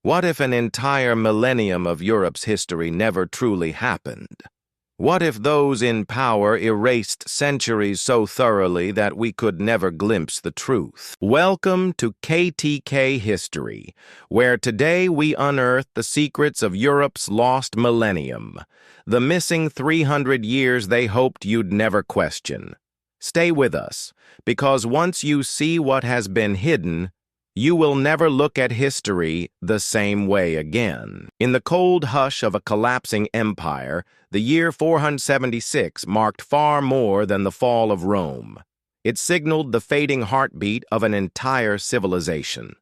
What if an entire millennium of Europe's history never truly happened? What if those in power erased centuries so thoroughly that we could never glimpse the truth? Welcome to KTK History, where today we unearth the secrets of Europe's lost millennium, the missing 300 years they hoped you'd never question. Stay with us, because once you see what has been hidden, you will never look at history the same way again. In the cold hush of a collapsing empire, the year 476 marked far more than the fall of Rome. It signaled the fading heartbeat of an entire civilization.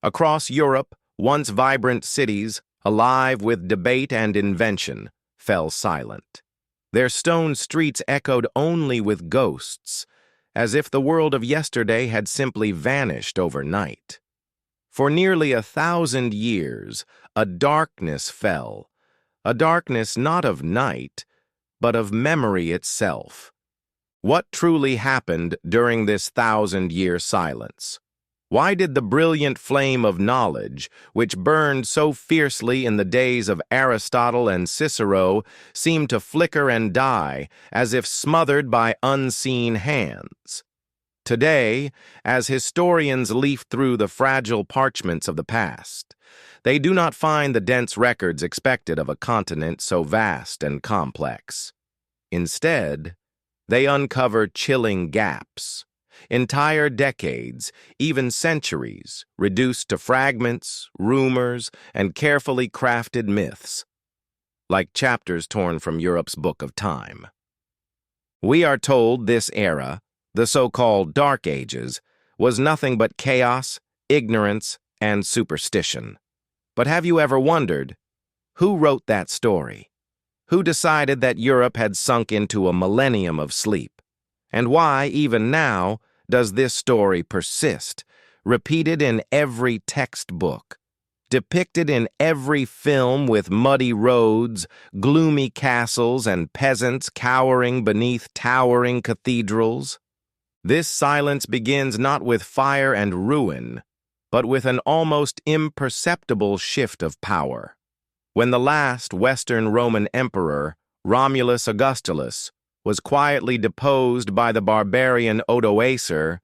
Across Europe, once vibrant cities, alive with debate and invention, fell silent. Their stone streets echoed only with ghosts, as if the world of yesterday had simply vanished overnight. For nearly 1,000 years, a darkness fell, a darkness not of night, but of memory itself. What truly happened during this 1,000-year silence? Why did the brilliant flame of knowledge, which burned so fiercely in the days of Aristotle and Cicero, seem to flicker and die as if smothered by unseen hands? Today, as historians leaf through the fragile parchments of the past, they do not find the dense records expected of a continent so vast and complex. Instead, they uncover chilling gaps. Entire decades, even centuries, reduced to fragments, rumors, and carefully crafted myths, like chapters torn from Europe's book of time. We are told this era, the so-called Dark Ages, was nothing but chaos, ignorance, and superstition. But have you ever wondered, who wrote that story? Who decided that Europe had sunk into a millennium of sleep? And why, even now, does this story persist, repeated in every textbook, depicted in every film with muddy roads, gloomy castles, and peasants cowering beneath towering cathedrals? This silence begins not with fire and ruin, but with an almost imperceptible shift of power. When the last Western Roman emperor, Romulus Augustulus, was quietly deposed by the barbarian Odoacer,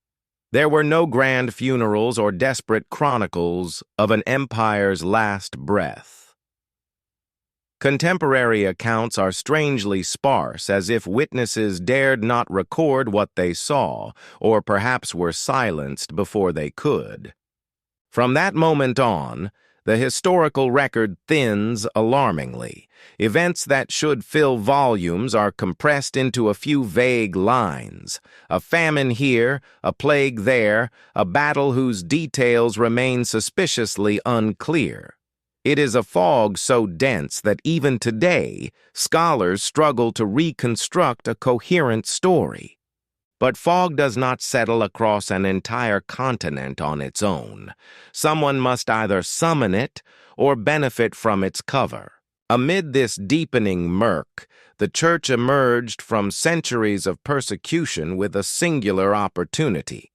there were no grand funerals or desperate chronicles of an empire's last breath. Contemporary accounts are strangely sparse, as if witnesses dared not record what they saw, or perhaps were silenced before they could. From that moment on, the historical record thins alarmingly. Events that should fill volumes are compressed into a few vague lines. A famine here, a plague there, a battle whose details remain suspiciously unclear. It is a fog so dense that even today, scholars struggle to reconstruct a coherent story. But fog does not settle across an entire continent on its own. Someone must either summon it or benefit from its cover. Amid this deepening murk, the Church emerged from centuries of persecution with a singular opportunity.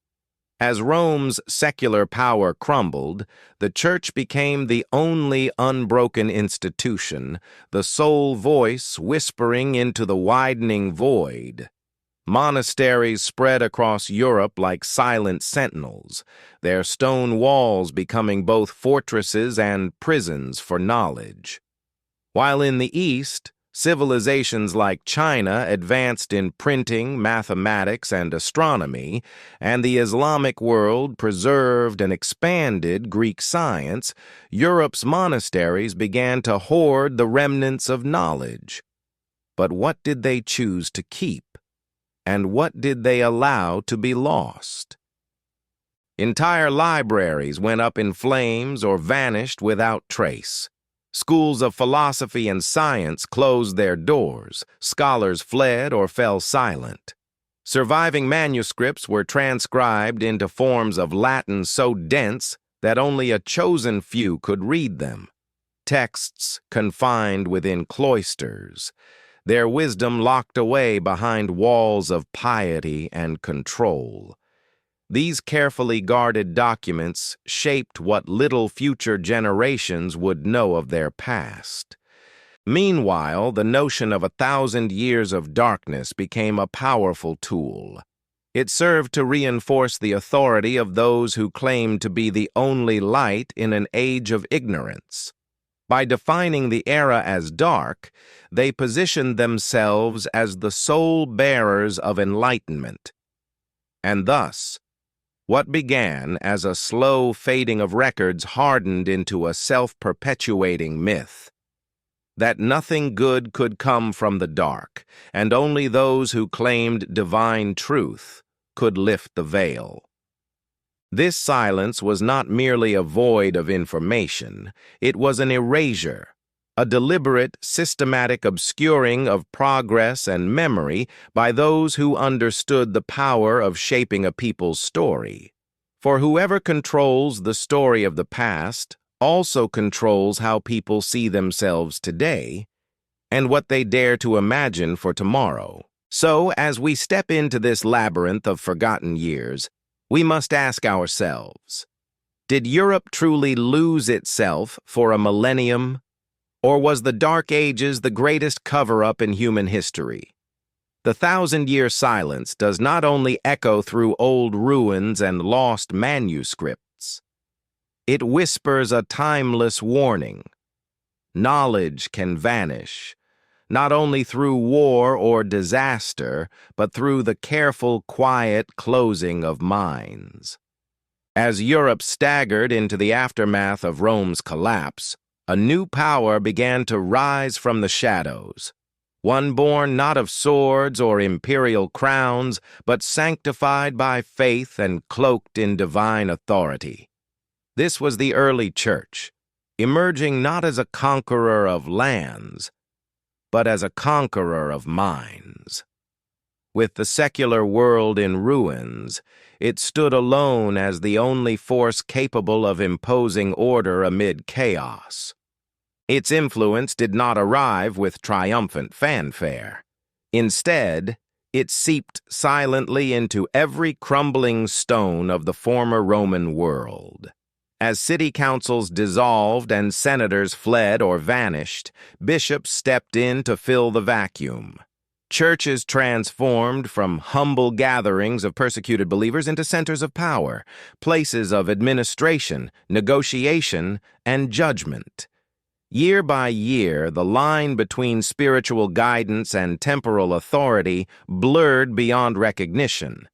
As Rome's secular power crumbled, the Church became the only unbroken institution, the sole voice whispering into the widening void. Monasteries spread across Europe like silent sentinels, their stone walls becoming both fortresses and prisons for knowledge. While in the East, civilizations like China advanced in printing, mathematics, and astronomy, and the Islamic world preserved and expanded Greek science, Europe's monasteries began to hoard the remnants of knowledge. But what did they choose to keep? And what did they allow to be lost? Entire libraries went up in flames or vanished without trace. Schools of philosophy and science closed their doors. Scholars fled or fell silent. Surviving manuscripts were transcribed into forms of Latin so dense that only a chosen few could read them. Texts confined within cloisters, their wisdom locked away behind walls of piety and control. These carefully guarded documents shaped what little future generations would know of their past. Meanwhile, the notion of 1,000 years of darkness became a powerful tool. It served to reinforce the authority of those who claimed to be the only light in an age of ignorance. By defining the era as dark, they positioned themselves as the sole bearers of enlightenment. And thus, what began as a slow fading of records hardened into a self-perpetuating myth. That nothing good could come from the dark, and only those who claimed divine truth could lift the veil. This silence was not merely a void of information, it was an erasure, a deliberate, systematic obscuring of progress and memory by those who understood the power of shaping a people's story. For whoever controls the story of the past also controls how people see themselves today and what they dare to imagine for tomorrow. So, as we step into this labyrinth of forgotten years, we must ask ourselves, did Europe truly lose itself for a millennium? Or was the Dark Ages the greatest cover-up in human history? The 1,000-year silence does not only echo through old ruins and lost manuscripts. It whispers a timeless warning. Knowledge can vanish, not only through war or disaster, but through the careful, quiet closing of minds. As Europe staggered into the aftermath of Rome's collapse, a new power began to rise from the shadows, one born not of swords or imperial crowns, but sanctified by faith and cloaked in divine authority. This was the early church, emerging not as a conqueror of lands, but as a conqueror of minds. With the secular world in ruins, it stood alone as the only force capable of imposing order amid chaos. Its influence did not arrive with triumphant fanfare. Instead, it seeped silently into every crumbling stone of the former Roman world. As city councils dissolved and senators fled or vanished, bishops stepped in to fill the vacuum. Churches transformed from humble gatherings of persecuted believers into centers of power, places of administration, negotiation, and judgment. Year by year, the line between spiritual guidance and temporal authority blurred beyond recognition.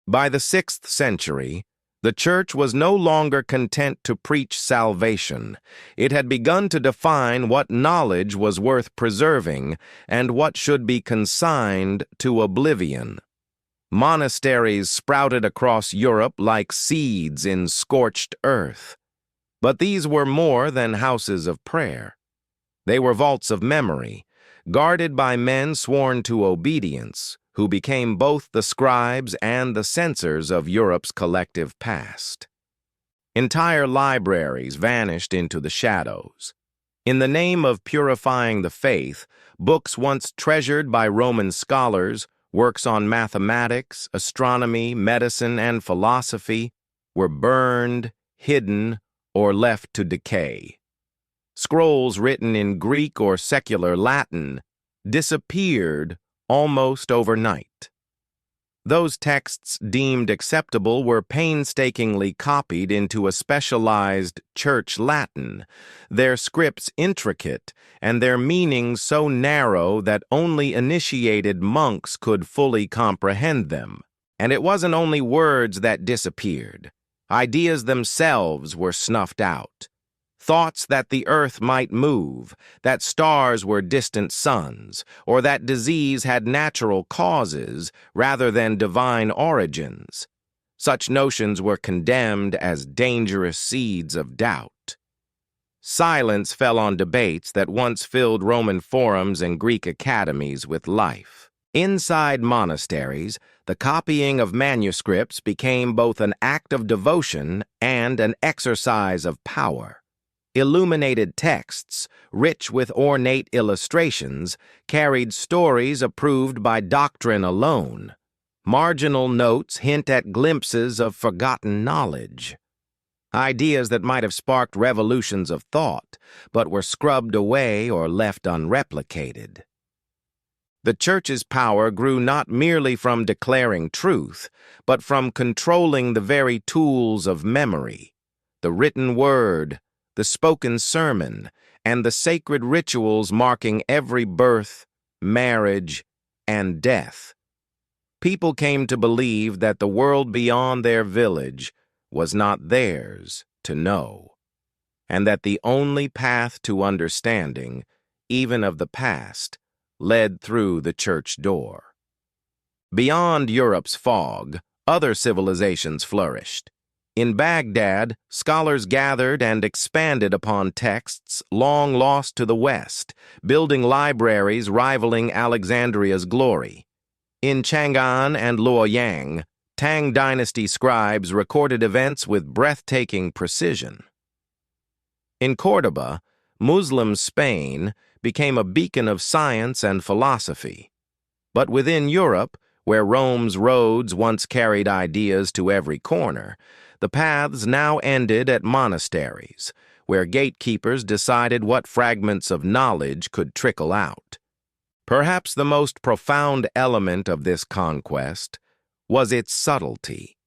By the 6th century, the Church was no longer content to preach salvation. It had begun to define what knowledge was worth preserving and what should be consigned to oblivion. Monasteries sprouted across Europe like seeds in scorched earth. But these were more than houses of prayer. They were vaults of memory, guarded by men sworn to obedience, who became both the scribes and the censors of Europe's collective past. Entire libraries vanished into the shadows. In the name of purifying the faith, books once treasured by Roman scholars, works on mathematics, astronomy, medicine, and philosophy, were burned, hidden, or left to decay. Scrolls written in Greek or secular Latin disappeared almost overnight. Those texts deemed acceptable were painstakingly copied into a specialized Church Latin, their scripts intricate and their meanings so narrow that only initiated monks could fully comprehend them. And it wasn't only words that disappeared. Ideas themselves were snuffed out. Thoughts that the earth might move, that stars were distant suns, or that disease had natural causes rather than divine origins. Such notions were condemned as dangerous seeds of doubt. Silence fell on debates that once filled Roman forums and Greek academies with life. Inside monasteries, the copying of manuscripts became both an act of devotion and an exercise of power. Illuminated texts, rich with ornate illustrations, carried stories approved by doctrine alone. Marginal notes hint at glimpses of forgotten knowledge. Ideas that might have sparked revolutions of thought, but were scrubbed away or left unreplicated. The Church's power grew not merely from declaring truth, but from controlling the very tools of memory, the written word, the spoken sermon, and the sacred rituals marking every birth, marriage, and death. People came to believe that the world beyond their village was not theirs to know, and that the only path to understanding, even of the past, led through the church door. Beyond Europe's fog, other civilizations flourished. In Baghdad, scholars gathered and expanded upon texts long lost to the West, building libraries rivaling Alexandria's glory. In Chang'an and Luoyang, Tang dynasty scribes recorded events with breathtaking precision. In Cordoba, Muslim Spain became a beacon of science and philosophy. But within Europe, where Rome's roads once carried ideas to every corner, the paths now ended at monasteries, where gatekeepers decided what fragments of knowledge could trickle out. Perhaps the most profound element of this conquest was its subtlety.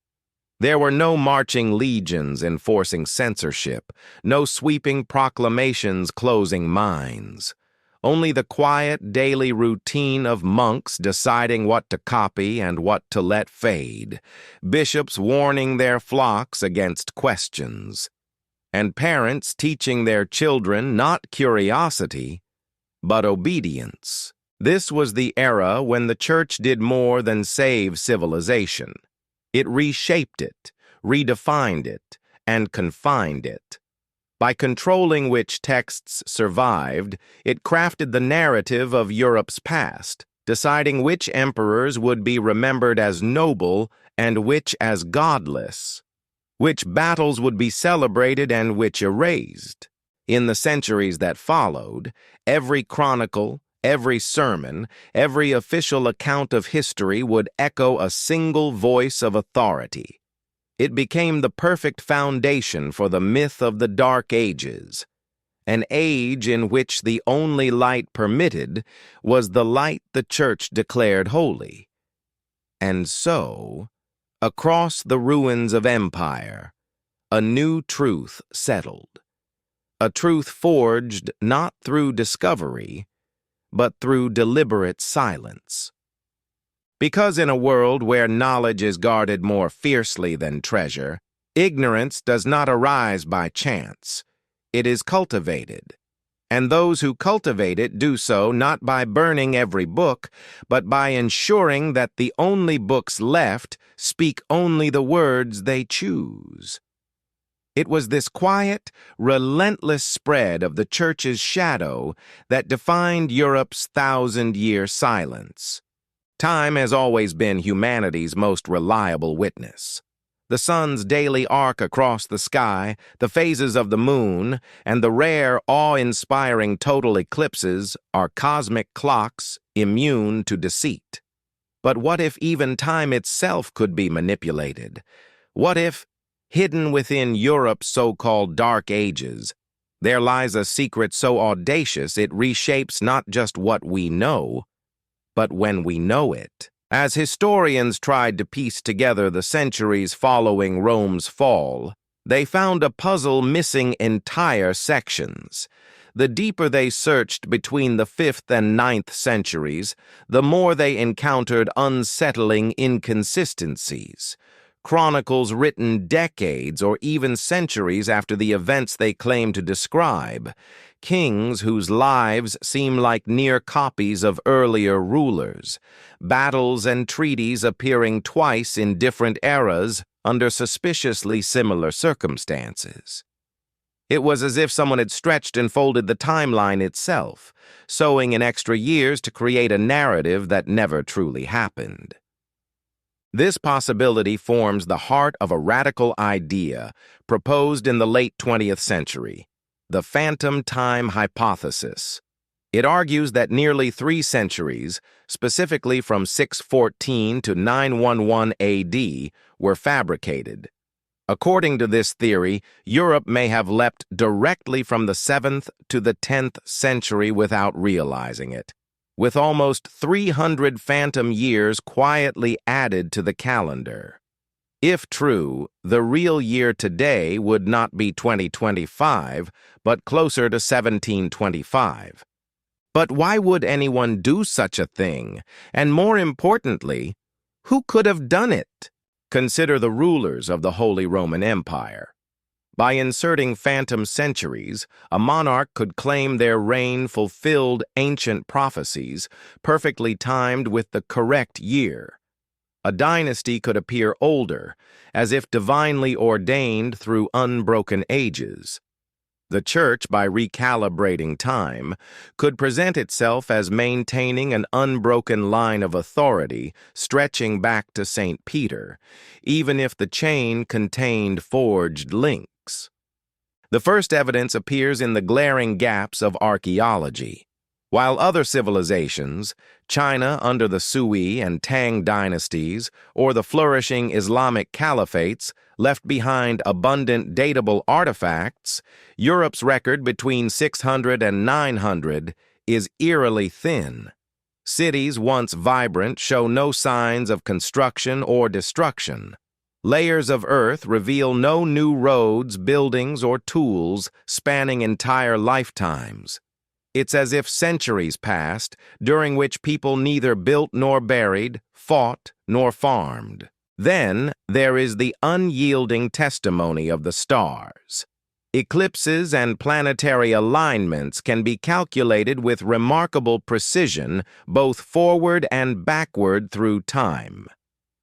There were no marching legions enforcing censorship, no sweeping proclamations closing minds. Only the quiet daily routine of monks deciding what to copy and what to let fade, bishops warning their flocks against questions, and parents teaching their children not curiosity, but obedience. This was the era when the Church did more than save civilization. It reshaped it, redefined it, and confined it. By controlling which texts survived, it crafted the narrative of Europe's past, deciding which emperors would be remembered as noble and which as godless, which battles would be celebrated and which erased. In the centuries that followed, every chronicle, every sermon, every official account of history would echo a single voice of authority. It became the perfect foundation for the myth of the Dark Ages, an age in which the only light permitted was the light the Church declared holy. And so, across the ruins of empire, a new truth settled, a truth forged not through discovery, but through deliberate silence. Because in a world where knowledge is guarded more fiercely than treasure, ignorance does not arise by chance. It is cultivated. And those who cultivate it do so not by burning every book, but by ensuring that the only books left speak only the words they choose. It was this quiet, relentless spread of the Church's shadow that defined Europe's thousand-year silence. Time has always been humanity's most reliable witness. The sun's daily arc across the sky, the phases of the moon, and the rare, awe-inspiring total eclipses are cosmic clocks immune to deceit. But what if even time itself could be manipulated? What if, hidden within Europe's so-called Dark Ages, there lies a secret so audacious it reshapes not just what we know, but when we know it? As historians tried to piece together the centuries following Rome's fall, they found a puzzle missing entire sections. The deeper they searched between the 5th and 9th centuries, the more they encountered unsettling inconsistencies. Chronicles written decades or even centuries after the events they claim to describe. Kings whose lives seem like near copies of earlier rulers. Battles and treaties appearing twice in different eras under suspiciously similar circumstances. It was as if someone had stretched and folded the timeline itself, sewing in extra years to create a narrative that never truly happened. This possibility forms the heart of a radical idea proposed in the late 20th century, the phantom time hypothesis. It argues that nearly 3 centuries, specifically from 614 to 911 AD, were fabricated. According to this theory, Europe may have leapt directly from the 7th to the 10th century without realizing it, with almost 300 phantom years quietly added to the calendar. If true, the real year today would not be 2025, but closer to 1725. But why would anyone do such a thing? And more importantly, who could have done it? Consider the rulers of the Holy Roman Empire. By inserting phantom centuries, a monarch could claim their reign fulfilled ancient prophecies, perfectly timed with the correct year. A dynasty could appear older, as if divinely ordained through unbroken ages. The Church, by recalibrating time, could present itself as maintaining an unbroken line of authority stretching back to St. Peter, even if the chain contained forged links. The first evidence appears in the glaring gaps of archaeology. While other civilizations, China under the Sui and Tang dynasties, or the flourishing Islamic caliphates, left behind abundant datable artifacts, Europe's record between 600 and 900 is eerily thin. Cities once vibrant show no signs of construction or destruction. Layers of earth reveal no new roads, buildings, or tools spanning entire lifetimes. It's as if centuries passed, during which people neither built nor buried, fought nor farmed. Then there is the unyielding testimony of the stars. Eclipses and planetary alignments can be calculated with remarkable precision both forward and backward through time.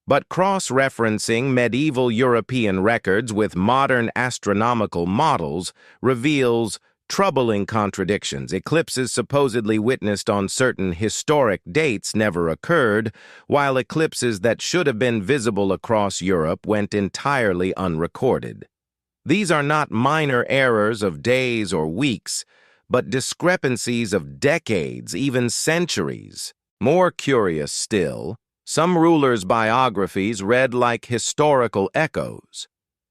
But cross-referencing medieval European records with modern astronomical models reveals troubling contradictions. Eclipses supposedly witnessed on certain historic dates never occurred, while eclipses that should have been visible across Europe went entirely unrecorded. These are not minor errors of days or weeks, but discrepancies of decades, even centuries. More curious still, some rulers' biographies read like historical echoes.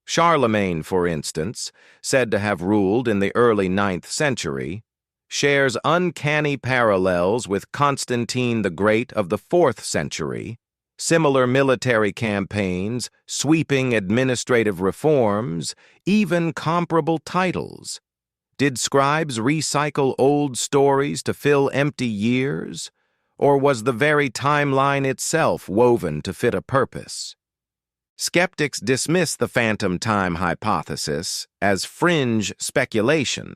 Charlemagne, for instance, said to have ruled in the early 9th century, shares uncanny parallels with Constantine the Great of the 4th century, similar military campaigns, sweeping administrative reforms, even comparable titles. Did scribes recycle old stories to fill empty years? Or was the very timeline itself woven to fit a purpose? Skeptics dismiss the phantom time hypothesis as fringe speculation,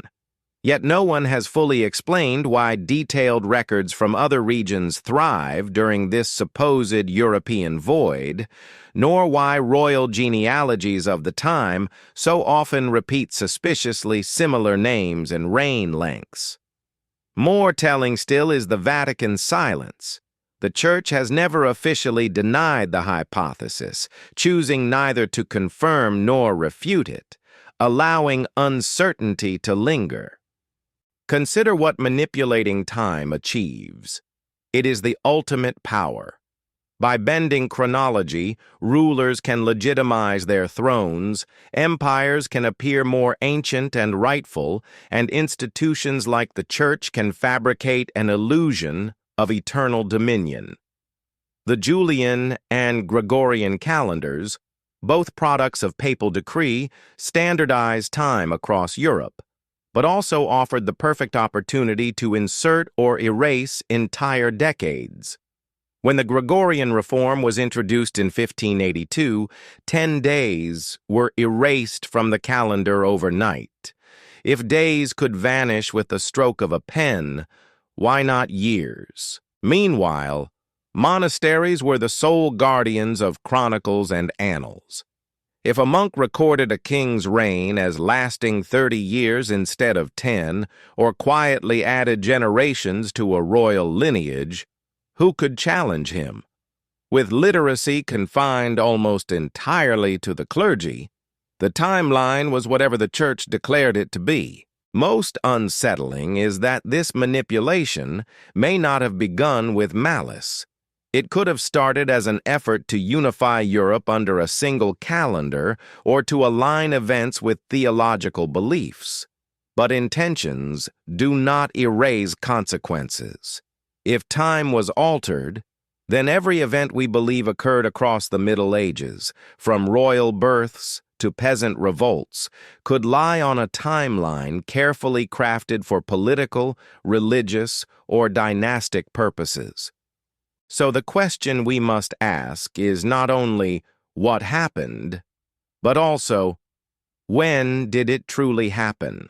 yet no one has fully explained why detailed records from other regions thrive during this supposed European void, nor why royal genealogies of the time so often repeat suspiciously similar names and reign lengths. More telling still is the Vatican's silence. The Church has never officially denied the hypothesis, choosing neither to confirm nor refute it, allowing uncertainty to linger. Consider what manipulating time achieves. It is the ultimate power. By bending chronology, rulers can legitimize their thrones, empires can appear more ancient and rightful, and institutions like the Church can fabricate an illusion of eternal dominion. The Julian and Gregorian calendars, both products of papal decree, standardized time across Europe, but also offered the perfect opportunity to insert or erase entire decades. When the Gregorian reform was introduced in 1582, 10 days were erased from the calendar overnight. If days could vanish with the stroke of a pen, why not years? Meanwhile, monasteries were the sole guardians of chronicles and annals. If a monk recorded a king's reign as lasting 30 years instead of 10, or quietly added generations to a royal lineage, who could challenge him? With literacy confined almost entirely to the clergy, the timeline was whatever the Church declared it to be. Most unsettling is that this manipulation may not have begun with malice. It could have started as an effort to unify Europe under a single calendar or to align events with theological beliefs. But intentions do not erase consequences. If time was altered, then every event we believe occurred across the Middle Ages, from royal births to peasant revolts, could lie on a timeline carefully crafted for political, religious, or dynastic purposes. So the question we must ask is not only what happened, but also when did it truly happen?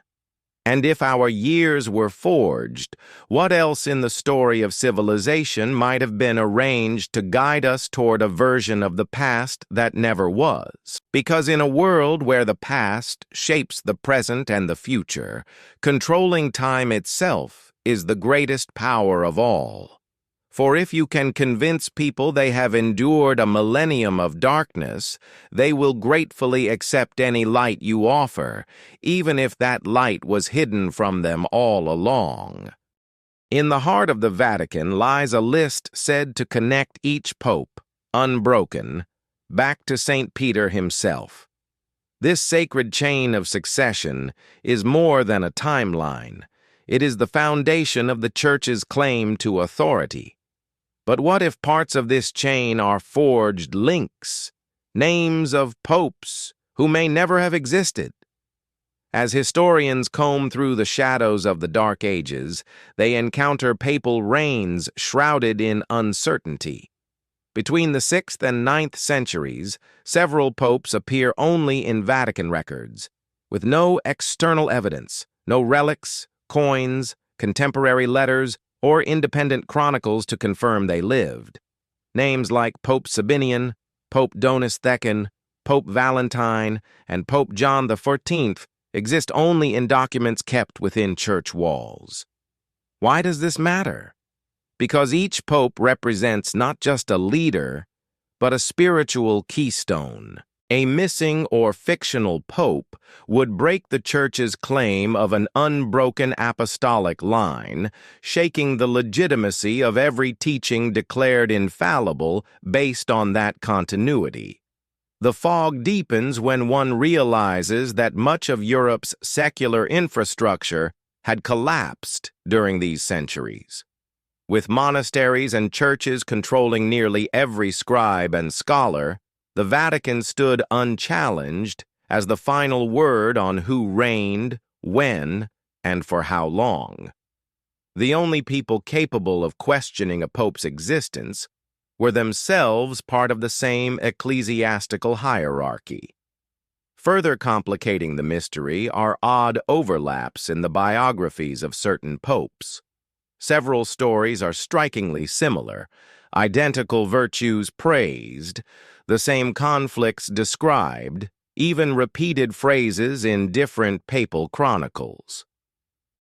And if our years were forged, what else in the story of civilization might have been arranged to guide us toward a version of the past that never was? Because in a world where the past shapes the present and the future, controlling time itself is the greatest power of all. For if you can convince people they have endured a millennium of darkness, they will gratefully accept any light you offer, even if that light was hidden from them all along. In the heart of the Vatican lies a list said to connect each pope, unbroken, back to St. Peter himself. This sacred chain of succession is more than a timeline. It is the foundation of the Church's claim to authority. But what if parts of this chain are forged links, names of popes who may never have existed? As historians comb through the shadows of the Dark Ages, they encounter papal reigns shrouded in uncertainty. Between the 6th and 9th centuries, several popes appear only in Vatican records, with no external evidence, no relics, coins, contemporary letters, or independent chronicles to confirm they lived. Names like Pope Sabinian, Pope Donus Theccan, Pope Valentine, and Pope John XIV exist only in documents kept within church walls. Why does this matter? Because each pope represents not just a leader, but a spiritual keystone. A missing or fictional pope would break the Church's claim of an unbroken apostolic line, shaking the legitimacy of every teaching declared infallible based on that continuity. The fog deepens when one realizes that much of Europe's secular infrastructure had collapsed during these centuries. With monasteries and churches controlling nearly every scribe and scholar, the Vatican stood unchallenged as the final word on who reigned, when, and for how long. The only people capable of questioning a pope's existence were themselves part of the same ecclesiastical hierarchy. Further complicating the mystery are odd overlaps in the biographies of certain popes. Several stories are strikingly similar, identical virtues praised, the same conflicts described, even repeated phrases in different papal chronicles.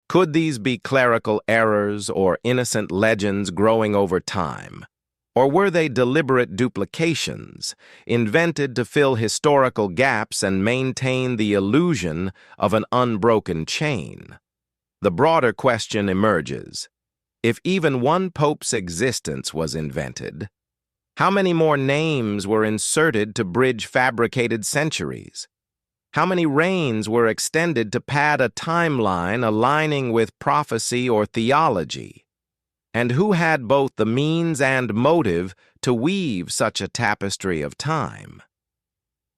Could these be clerical errors or innocent legends growing over time? Or were they deliberate duplications, invented to fill historical gaps and maintain the illusion of an unbroken chain? The broader question emerges. If even one pope's existence was invented, how many more names were inserted to bridge fabricated centuries? How many reigns were extended to pad a timeline aligning with prophecy or theology? And who had both the means and motive to weave such a tapestry of time?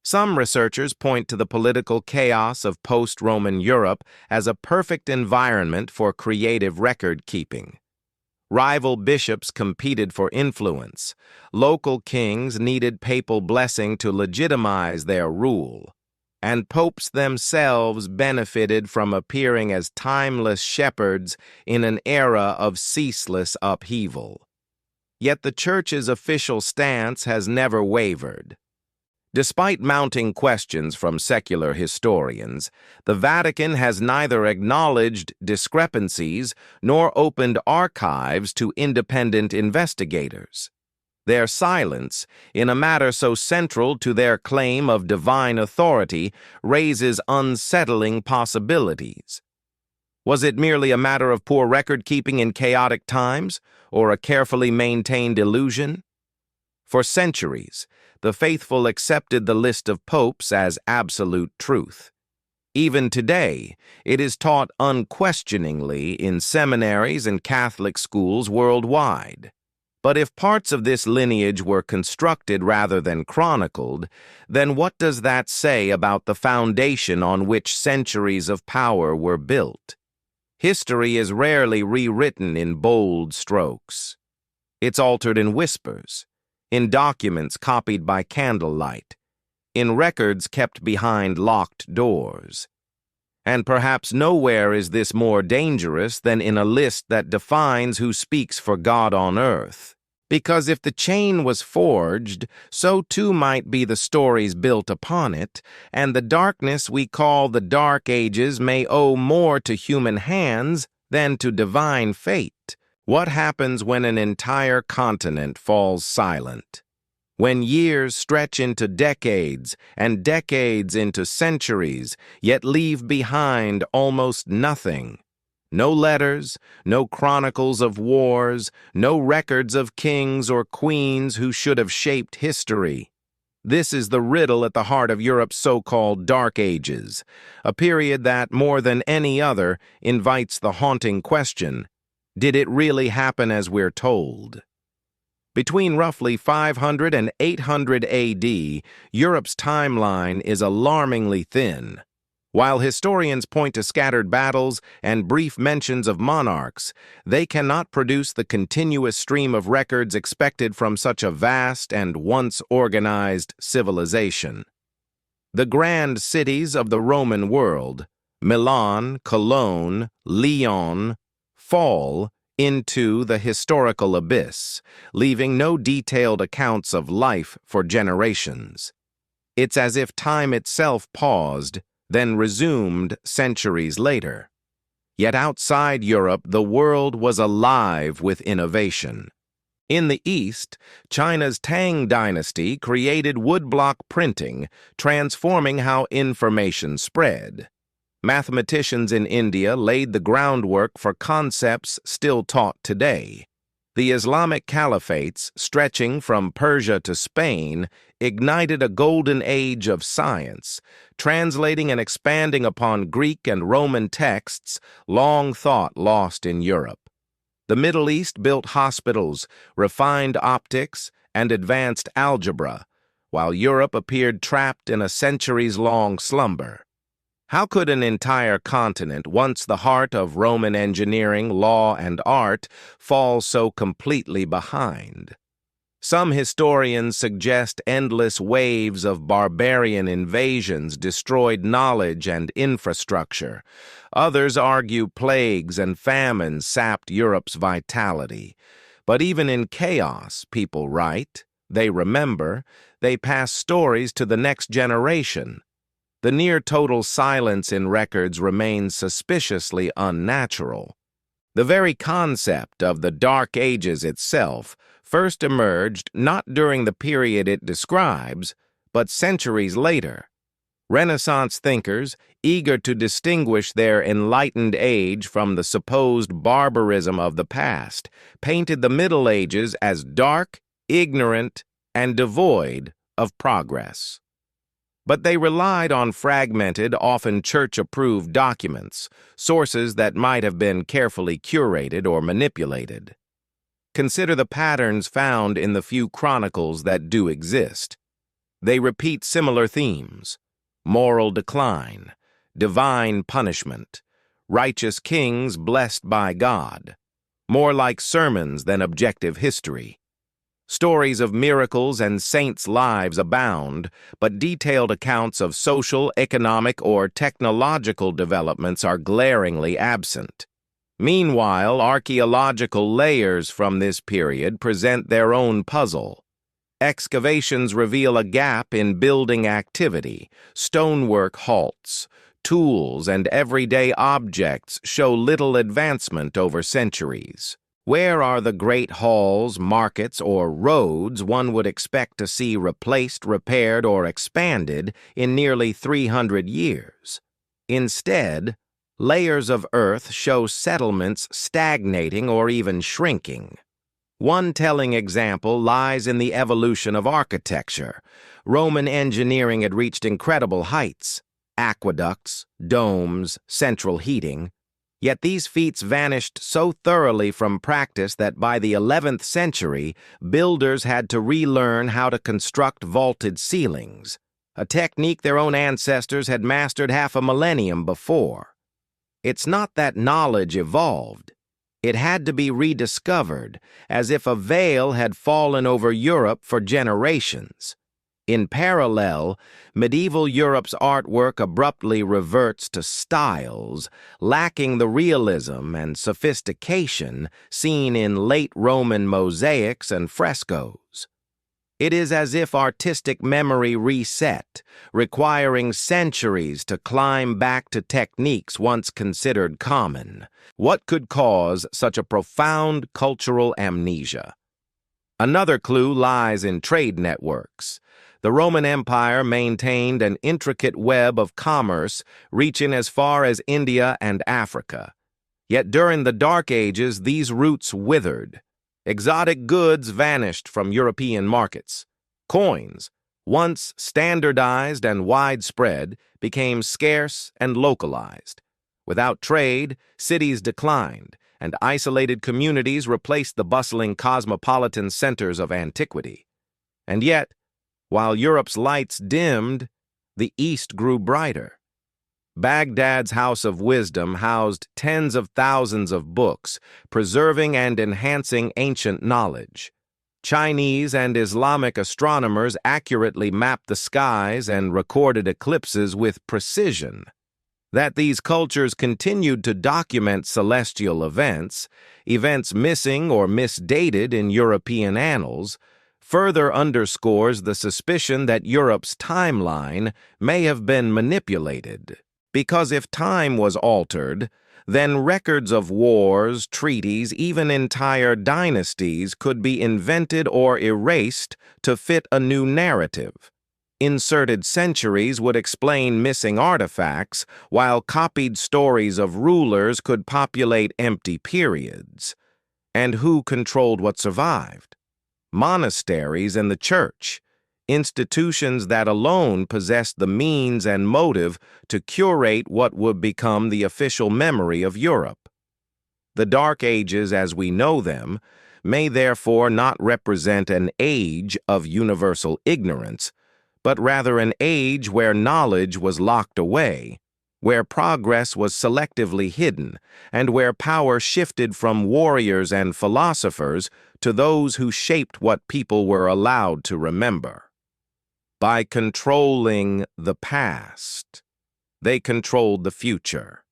Some researchers point to the political chaos of post-Roman Europe as a perfect environment for creative record-keeping. Rival bishops competed for influence. Local kings needed papal blessing to legitimize their rule. And popes themselves benefited from appearing as timeless shepherds in an era of ceaseless upheaval. Yet the Church's official stance has never wavered. Despite mounting questions from secular historians, the Vatican has neither acknowledged discrepancies nor opened archives to independent investigators. Their silence, in a matter so central to their claim of divine authority, raises unsettling possibilities. Was it merely a matter of poor record-keeping in chaotic times, or a carefully maintained illusion? For centuries, the faithful accepted the list of popes as absolute truth. Even today, it is taught unquestioningly in seminaries and Catholic schools worldwide. But if parts of this lineage were constructed rather than chronicled, then what does that say about the foundation on which centuries of power were built? History is rarely rewritten in bold strokes. It's altered in whispers, in documents copied by candlelight, in records kept behind locked doors. And perhaps nowhere is this more dangerous than in a list that defines who speaks for God on earth. Because if the chain was forged, so too might be the stories built upon it, and the darkness we call the Dark Ages may owe more to human hands than to divine fate. What happens when an entire continent falls silent? When years stretch into decades and decades into centuries, yet leave behind almost nothing? No letters, no chronicles of wars, no records of kings or queens who should have shaped history. This is the riddle at the heart of Europe's so-called Dark Ages, a period that, more than any other, invites the haunting question: did it really happen as we're told? Between roughly 500 and 800 AD, Europe's timeline is alarmingly thin. While historians point to scattered battles and brief mentions of monarchs, they cannot produce the continuous stream of records expected from such a vast and once organized civilization. The grand cities of the Roman world, Milan, Cologne, Lyon, fall into the historical abyss, leaving no detailed accounts of life for generations. It's as if time itself paused, then resumed centuries later. Yet outside Europe, the world was alive with innovation. In the East, China's Tang dynasty created woodblock printing, transforming how information spread. Mathematicians in India laid the groundwork for concepts still taught today. The Islamic caliphates, stretching from Persia to Spain, ignited a golden age of science, translating and expanding upon Greek and Roman texts long thought lost in Europe. The Middle East built hospitals, refined optics, and advanced algebra, while Europe appeared trapped in a centuries-long slumber. How could an entire continent, once the heart of Roman engineering, law, and art, fall so completely behind? Some historians suggest endless waves of barbarian invasions destroyed knowledge and infrastructure. Others argue plagues and famines sapped Europe's vitality. But even in chaos, people write, they remember, they pass stories to the next generation. The near-total silence in records remains suspiciously unnatural. The very concept of the Dark Ages itself first emerged not during the period it describes, but centuries later. Renaissance thinkers, eager to distinguish their enlightened age from the supposed barbarism of the past, painted the Middle Ages as dark, ignorant, and devoid of progress. But they relied on fragmented, often church-approved documents, sources that might have been carefully curated or manipulated. Consider the patterns found in the few chronicles that do exist. They repeat similar themes: moral decline, divine punishment, righteous kings blessed by God, more like sermons than objective history. Stories of miracles and saints' lives abound, but detailed accounts of social, economic, or technological developments are glaringly absent. Meanwhile, archaeological layers from this period present their own puzzle. Excavations reveal a gap in building activity, stonework halts, tools and everyday objects show little advancement over centuries. Where are the great halls, markets, or roads one would expect to see replaced, repaired, or expanded in nearly 300 years? Instead, layers of earth show settlements stagnating or even shrinking. One telling example lies in the evolution of architecture. Roman engineering had reached incredible heights: aqueducts, domes, central heating. Yet these feats vanished so thoroughly from practice that by the 11th century, builders had to relearn how to construct vaulted ceilings, a technique their own ancestors had mastered half a millennium before. It's not that knowledge evolved. It had to be rediscovered, as if a veil had fallen over Europe for generations. In parallel, medieval Europe's artwork abruptly reverts to styles lacking the realism and sophistication seen in late Roman mosaics and frescoes. It is as if artistic memory reset, requiring centuries to climb back to techniques once considered common. What could cause such a profound cultural amnesia? Another clue lies in trade networks. The Roman Empire maintained an intricate web of commerce reaching as far as India and Africa. Yet during the Dark Ages, these routes withered. Exotic goods vanished from European markets. Coins, once standardized and widespread, became scarce and localized. Without trade, cities declined, and isolated communities replaced the bustling cosmopolitan centers of antiquity. And yet, while Europe's lights dimmed, the East grew brighter. Baghdad's House of Wisdom housed tens of thousands of books, preserving and enhancing ancient knowledge. Chinese and Islamic astronomers accurately mapped the skies and recorded eclipses with precision. That these cultures continued to document celestial events, events missing or misdated in European annals, further underscores the suspicion that Europe's timeline may have been manipulated. Because if time was altered, then records of wars, treaties, even entire dynasties could be invented or erased to fit a new narrative. Inserted centuries would explain missing artifacts, while copied stories of rulers could populate empty periods. And who controlled what survived? Monasteries and the church, institutions that alone possessed the means and motive to curate what would become the official memory of Europe. The Dark Ages, as we know them, may therefore not represent an age of universal ignorance, but rather an age where knowledge was locked away, where progress was selectively hidden, and where power shifted from warriors and philosophers to those who shaped what people were allowed to remember. By controlling the past, they controlled the future,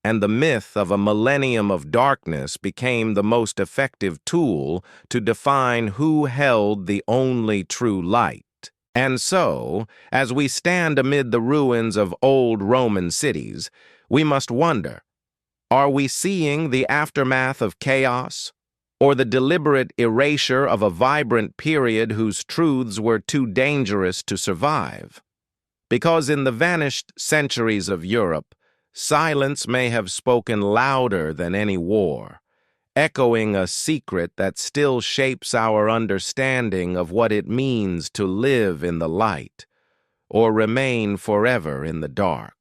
and the myth of a millennium of darkness became the most effective tool to define who held the only true light. And so, as we stand amid the ruins of old Roman cities, we must wonder, are we seeing the aftermath of chaos, or the deliberate erasure of a vibrant period whose truths were too dangerous to survive? Because in the vanished centuries of Europe, silence may have spoken louder than any war, echoing a secret that still shapes our understanding of what it means to live in the light, or remain forever in the dark.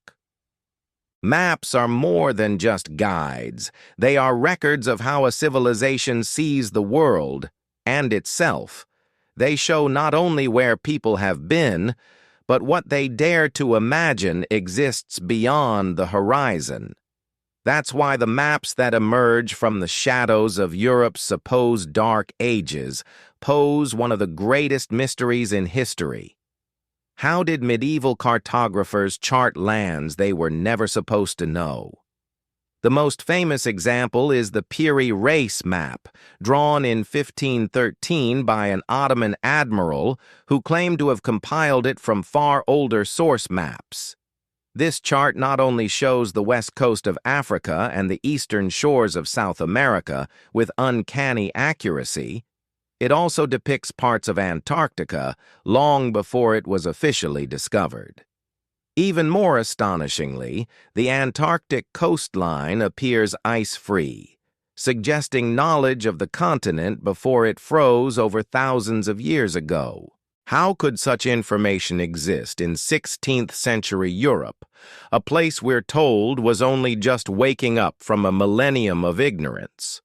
Maps are more than just guides. They are records of how a civilization sees the world and itself. They show not only where people have been, but what they dare to imagine exists beyond the horizon. That's why the maps that emerge from the shadows of Europe's supposed dark ages pose one of the greatest mysteries in history. How did medieval cartographers chart lands they were never supposed to know? The most famous example is the Piri Reis map, drawn in 1513 by an Ottoman admiral who claimed to have compiled it from far older source maps. This chart not only shows the west coast of Africa and the eastern shores of South America with uncanny accuracy, it also depicts parts of Antarctica long before it was officially discovered. Even more astonishingly, the Antarctic coastline appears ice-free, suggesting knowledge of the continent before it froze over thousands of years ago. How could such information exist in 16th century Europe, a place we're told was only just waking up from a millennium of ignorance?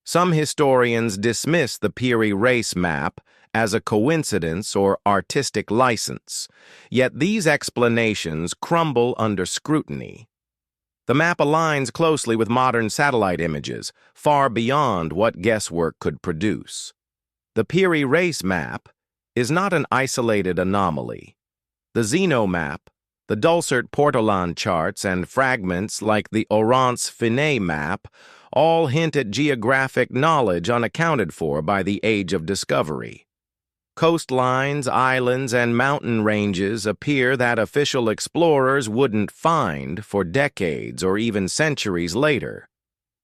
Some historians dismiss the Piri Reis map as a coincidence or artistic license, yet these explanations crumble under scrutiny. The map aligns closely with modern satellite images, far beyond what guesswork could produce. The Piri Reis map is not an isolated anomaly. The Zeno map, the Dulcert Portolan charts, and fragments like the Orance Finet map all hint at geographic knowledge unaccounted for by the Age of Discovery. Coastlines, islands, and mountain ranges appear that official explorers wouldn't find for decades or even centuries later.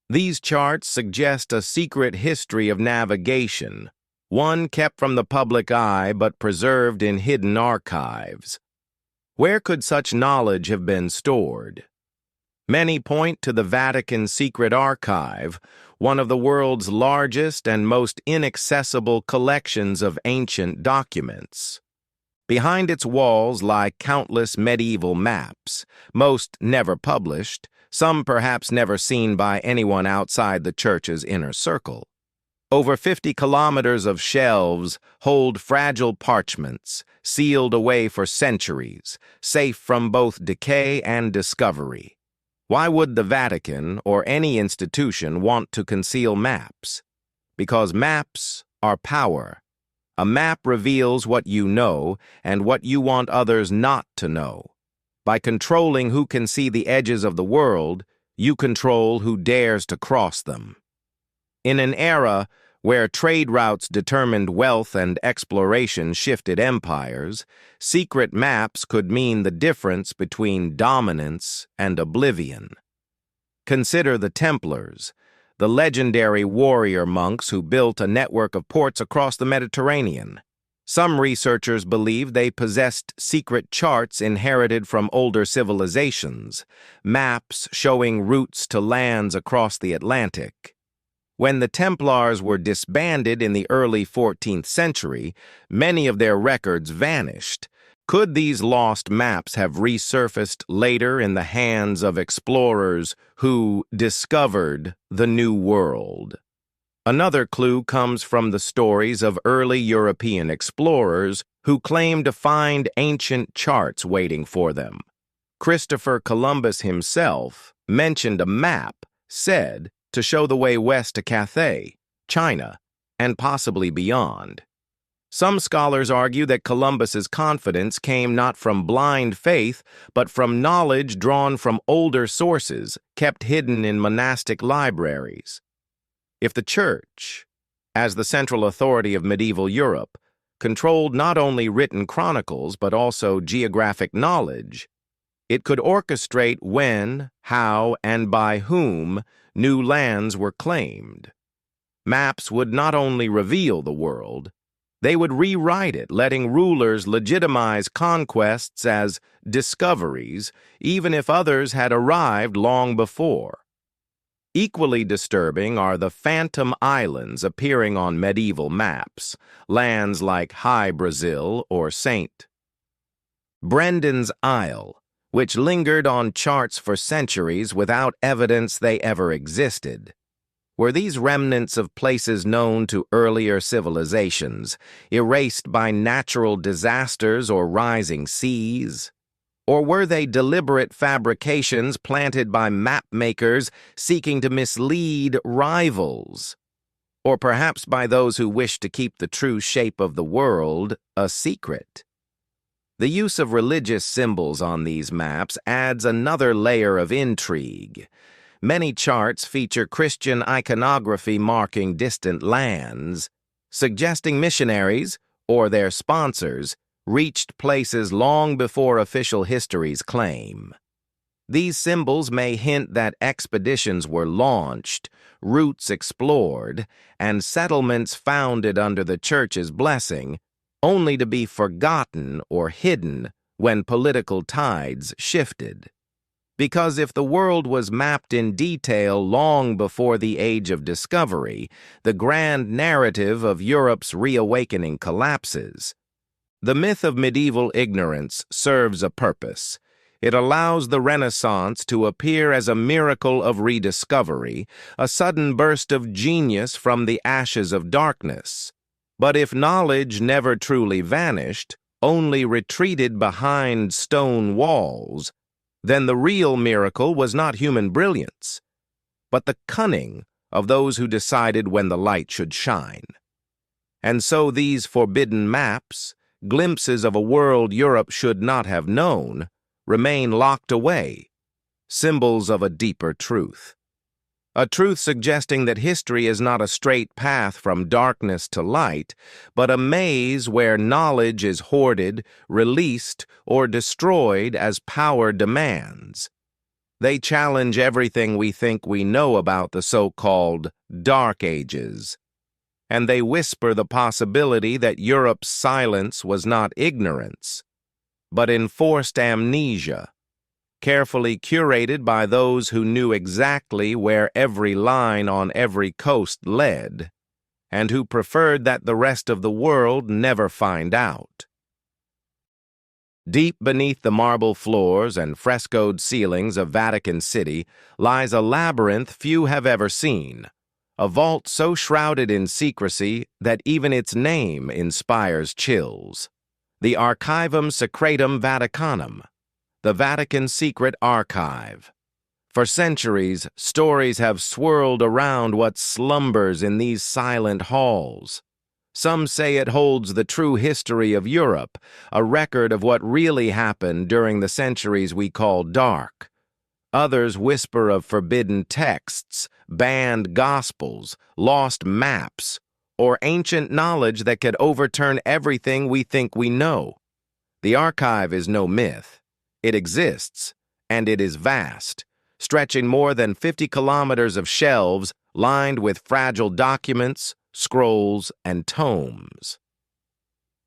These charts suggest a secret history of navigation, one kept from the public eye but preserved in hidden archives. Where could such knowledge have been stored? Many point to the Vatican Secret Archive, one of the world's largest and most inaccessible collections of ancient documents. Behind its walls lie countless medieval maps, most never published, some perhaps never seen by anyone outside the Church's inner circle. Over 50 kilometers of shelves hold fragile parchments, sealed away for centuries, safe from both decay and discovery. Why would the Vatican or any institution want to conceal maps? Because maps are power. A map reveals what you know and what you want others not to know. By controlling who can see the edges of the world, you control who dares to cross them. In an era where trade routes determined wealth and exploration shifted empires, secret maps could mean the difference between dominance and oblivion. Consider the Templars, the legendary warrior monks who built a network of ports across the Mediterranean. Some researchers believe they possessed secret charts inherited from older civilizations, maps showing routes to lands across the Atlantic. When the Templars were disbanded in the early 14th century, many of their records vanished. Could these lost maps have resurfaced later in the hands of explorers who discovered the New World? Another clue comes from the stories of early European explorers who claimed to find ancient charts waiting for them. Christopher Columbus himself mentioned a map, said, to show the way west to Cathay, China, and possibly beyond. Some scholars argue that Columbus's confidence came not from blind faith, but from knowledge drawn from older sources kept hidden in monastic libraries. If the Church, as the central authority of medieval Europe, controlled not only written chronicles but also geographic knowledge, it could orchestrate when, how, and by whom new lands were claimed. Maps would not only reveal the world, they would rewrite it, letting rulers legitimize conquests as discoveries, even if others had arrived long before. Equally disturbing are the phantom islands appearing on medieval maps, lands like High Brazil or St. Brendan's Isle, which lingered on charts for centuries without evidence they ever existed. Were these remnants of places known to earlier civilizations, erased by natural disasters or rising seas? Or were they deliberate fabrications planted by map-makers seeking to mislead rivals? Or perhaps by those who wished to keep the true shape of the world a secret? The use of religious symbols on these maps adds another layer of intrigue. Many charts feature Christian iconography marking distant lands, suggesting missionaries, or their sponsors, reached places long before official histories claim. These symbols may hint that expeditions were launched, routes explored, and settlements founded under the Church's blessing, only to be forgotten or hidden when political tides shifted. Because if the world was mapped in detail long before the Age of Discovery, the grand narrative of Europe's reawakening collapses. The myth of medieval ignorance serves a purpose. It allows the Renaissance to appear as a miracle of rediscovery, a sudden burst of genius from the ashes of darkness. But if knowledge never truly vanished, only retreated behind stone walls, then the real miracle was not human brilliance, but the cunning of those who decided when the light should shine. And so these forbidden maps, glimpses of a world Europe should not have known, remain locked away, symbols of a deeper truth. A truth suggesting that history is not a straight path from darkness to light, but a maze where knowledge is hoarded, released, or destroyed as power demands. They challenge everything we think we know about the so-called Dark Ages, and they whisper the possibility that Europe's silence was not ignorance, but enforced amnesia, carefully curated by those who knew exactly where every line on every coast led, and who preferred that the rest of the world never find out. Deep beneath the marble floors and frescoed ceilings of Vatican City lies a labyrinth few have ever seen, a vault so shrouded in secrecy that even its name inspires chills. The Archivum Secretum Vaticanum, the Vatican Secret Archive. For centuries, stories have swirled around what slumbers in these silent halls. Some say it holds the true history of Europe, a record of what really happened during the centuries we call dark. Others whisper of forbidden texts, banned gospels, lost maps, or ancient knowledge that could overturn everything we think we know. The archive is no myth. It exists, and it is vast, stretching more than 50 kilometers of shelves lined with fragile documents, scrolls, and tomes.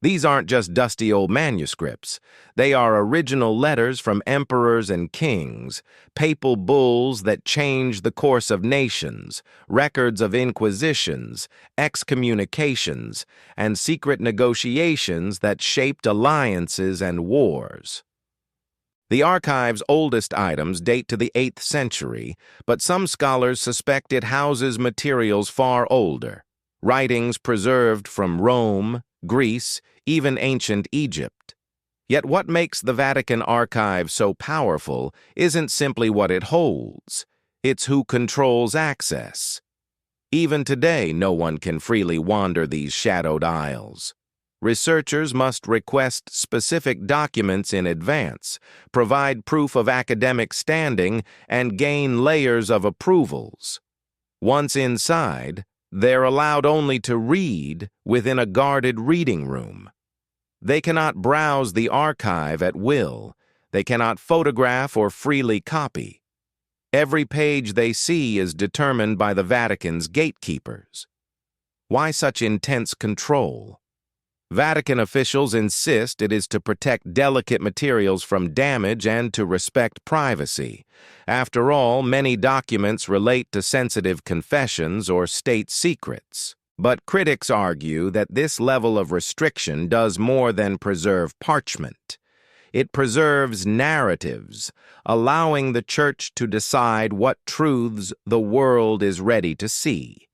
These aren't just dusty old manuscripts. They are original letters from emperors and kings, papal bulls that changed the course of nations, records of inquisitions, excommunications, and secret negotiations that shaped alliances and wars. The archive's oldest items date to the 8th century, but some scholars suspect it houses materials far older, writings preserved from Rome, Greece, even ancient Egypt. Yet what makes the Vatican archive so powerful isn't simply what it holds, it's who controls access. Even today, no one can freely wander these shadowed aisles. Researchers must request specific documents in advance, provide proof of academic standing, and gain layers of approvals. Once inside, they're allowed only to read within a guarded reading room. They cannot browse the archive at will. They cannot photograph or freely copy. Every page they see is determined by the Vatican's gatekeepers. Why such intense control? Vatican officials insist it is to protect delicate materials from damage and to respect privacy. After all, many documents relate to sensitive confessions or state secrets. But critics argue that this level of restriction does more than preserve parchment. It preserves narratives, allowing the Church to decide what truths the world is ready to see.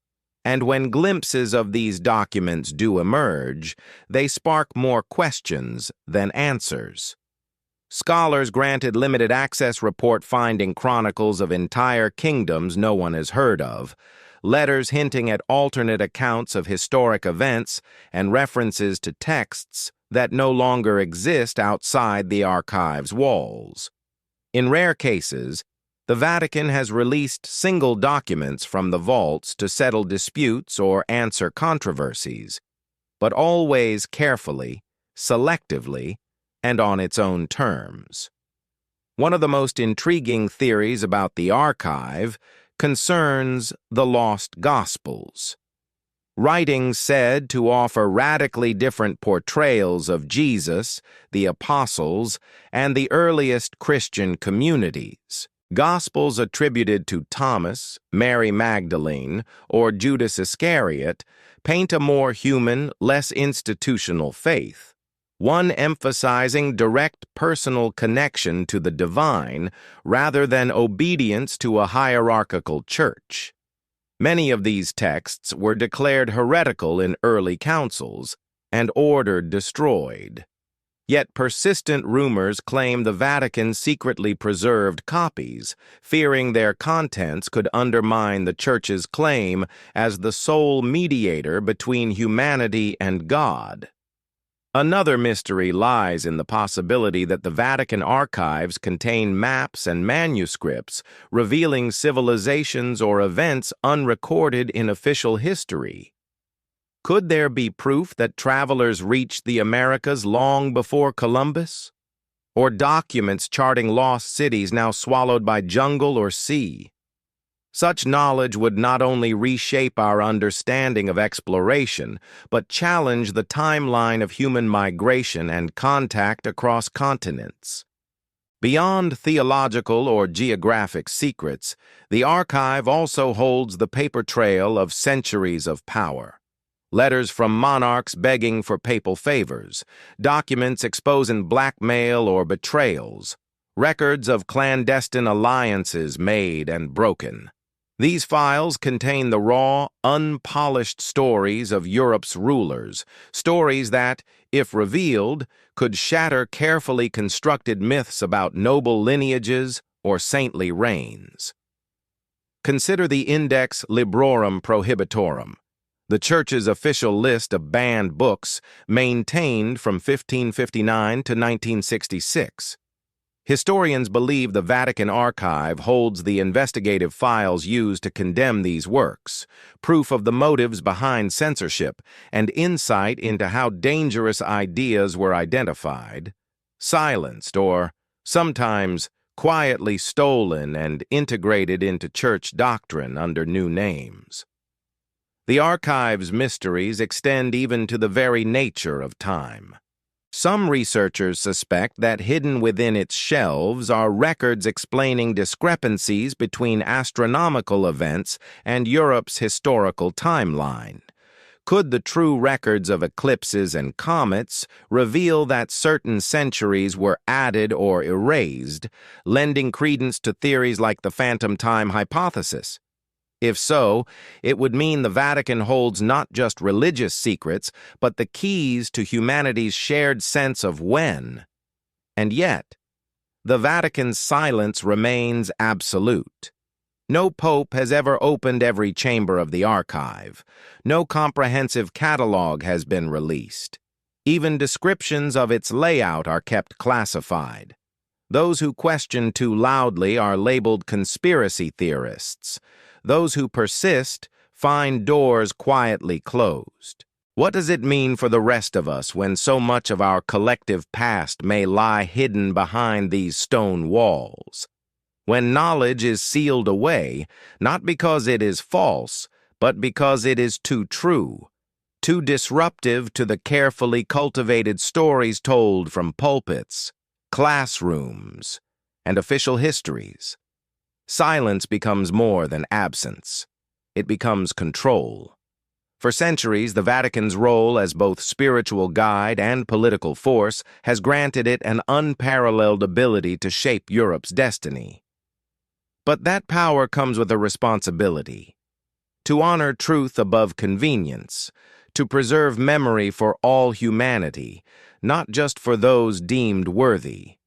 And when glimpses of these documents do emerge, they spark more questions than answers. Scholars granted limited access report finding chronicles of entire kingdoms no one has heard of, letters hinting at alternate accounts of historic events, and references to texts that no longer exist outside the archive's walls. In rare cases, the Vatican has released single documents from the vaults to settle disputes or answer controversies, but always carefully, selectively, and on its own terms. One of the most intriguing theories about the archive concerns the lost Gospels. writings said to offer radically different portrayals of Jesus, the apostles, and the earliest Christian communities. Gospels attributed to Thomas, Mary Magdalene, or Judas Iscariot paint a more human, less institutional faith, one emphasizing direct personal connection to the divine rather than obedience to a hierarchical church. Many of these texts were declared heretical in early councils and ordered destroyed. Yet persistent rumors claim the Vatican secretly preserved copies, fearing their contents could undermine the Church's claim as the sole mediator between humanity and God. Another mystery lies in the possibility that the Vatican archives contain maps and manuscripts revealing civilizations or events unrecorded in official history. Could there be proof that travelers reached the Americas long before Columbus? Or documents charting lost cities now swallowed by jungle or sea? Such knowledge would not only reshape our understanding of exploration, but challenge the timeline of human migration and contact across continents. Beyond theological or geographic secrets, the archive also holds the paper trail of centuries of power. Letters from monarchs begging for papal favors, documents exposing blackmail or betrayals, records of clandestine alliances made and broken. These files contain the raw, unpolished stories of Europe's rulers, stories that, if revealed, could shatter carefully constructed myths about noble lineages or saintly reigns. Consider the Index Librorum Prohibitorum, the Church's official list of banned books maintained from 1559 to 1966. Historians believe the Vatican archive holds the investigative files used to condemn these works, proof of the motives behind censorship, and insight into how dangerous ideas were identified, silenced, or sometimes quietly stolen and integrated into church doctrine under new names. The archive's mysteries extend even to the very nature of time. Some researchers suspect that hidden within its shelves are records explaining discrepancies between astronomical events and Europe's historical timeline. Could the true records of eclipses and comets reveal that certain centuries were added or erased, lending credence to theories like the phantom time hypothesis? If so, it would mean the Vatican holds not just religious secrets, but the keys to humanity's shared sense of when. And yet, the Vatican's silence remains absolute. No pope has ever opened every chamber of the archive. No comprehensive catalog has been released. Even descriptions of its layout are kept classified. Those who question too loudly are labeled conspiracy theorists. Those who persist find doors quietly closed. What does it mean for the rest of us when so much of our collective past may lie hidden behind these stone walls? When knowledge is sealed away, not because it is false, but because it is too true, too disruptive to the carefully cultivated stories told from pulpits, classrooms, and official histories. Silence becomes more than absence. It becomes control. For centuries, the Vatican's role as both spiritual guide and political force has granted it an unparalleled ability to shape Europe's destiny. But that power comes with a responsibility: to honor truth above convenience, to preserve memory for all humanity, not just for those deemed worthy.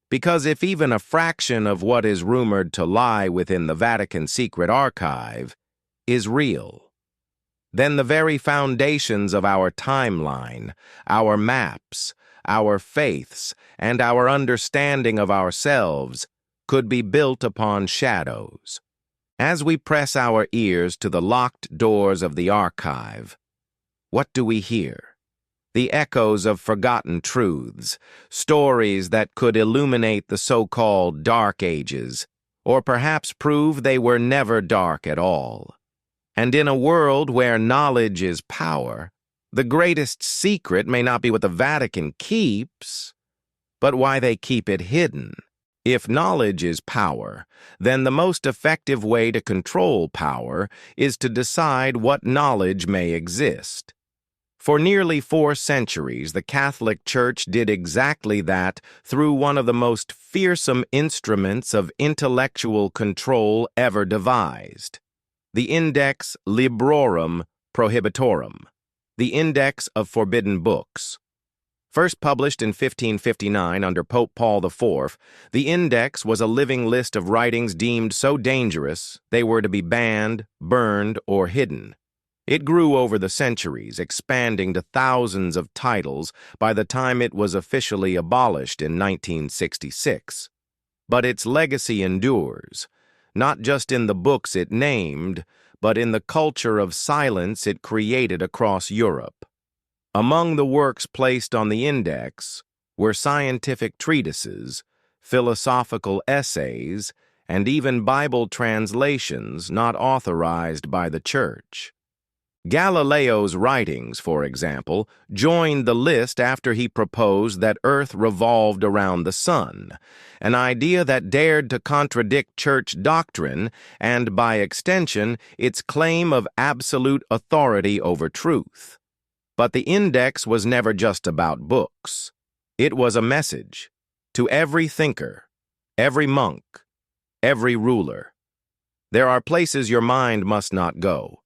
Because if even a fraction of what is rumored to lie within the Vatican secret archive is real, then the very foundations of our timeline, our maps, our faiths, and our understanding of ourselves could be built upon shadows. As we press our ears to the locked doors of the archive, what do we hear? The echoes of forgotten truths, stories that could illuminate the so-called Dark Ages, or perhaps prove they were never dark at all. And in a world where knowledge is power, the greatest secret may not be what the Vatican keeps, but why they keep it hidden. If knowledge is power, then the most effective way to control power is to decide what knowledge may exist. For nearly 4 centuries, the Catholic Church did exactly that through one of the most fearsome instruments of intellectual control ever devised, the Index Librorum Prohibitorum, the Index of Forbidden Books. First published in 1559 under Pope Paul IV, the Index was a living list of writings deemed so dangerous they were to be banned, burned, or hidden. It grew over the centuries, expanding to thousands of titles by the time it was officially abolished in 1966. But its legacy endures, not just in the books it named, but in the culture of silence it created across Europe. Among the works placed on the Index were scientific treatises, philosophical essays, and even Bible translations not authorized by the Church. Galileo's writings, for example, joined the list after he proposed that Earth revolved around the sun, an idea that dared to contradict Church doctrine and, by extension, its claim of absolute authority over truth. But the Index was never just about books. It was a message to every thinker, every monk, every ruler. There are places your mind must not go.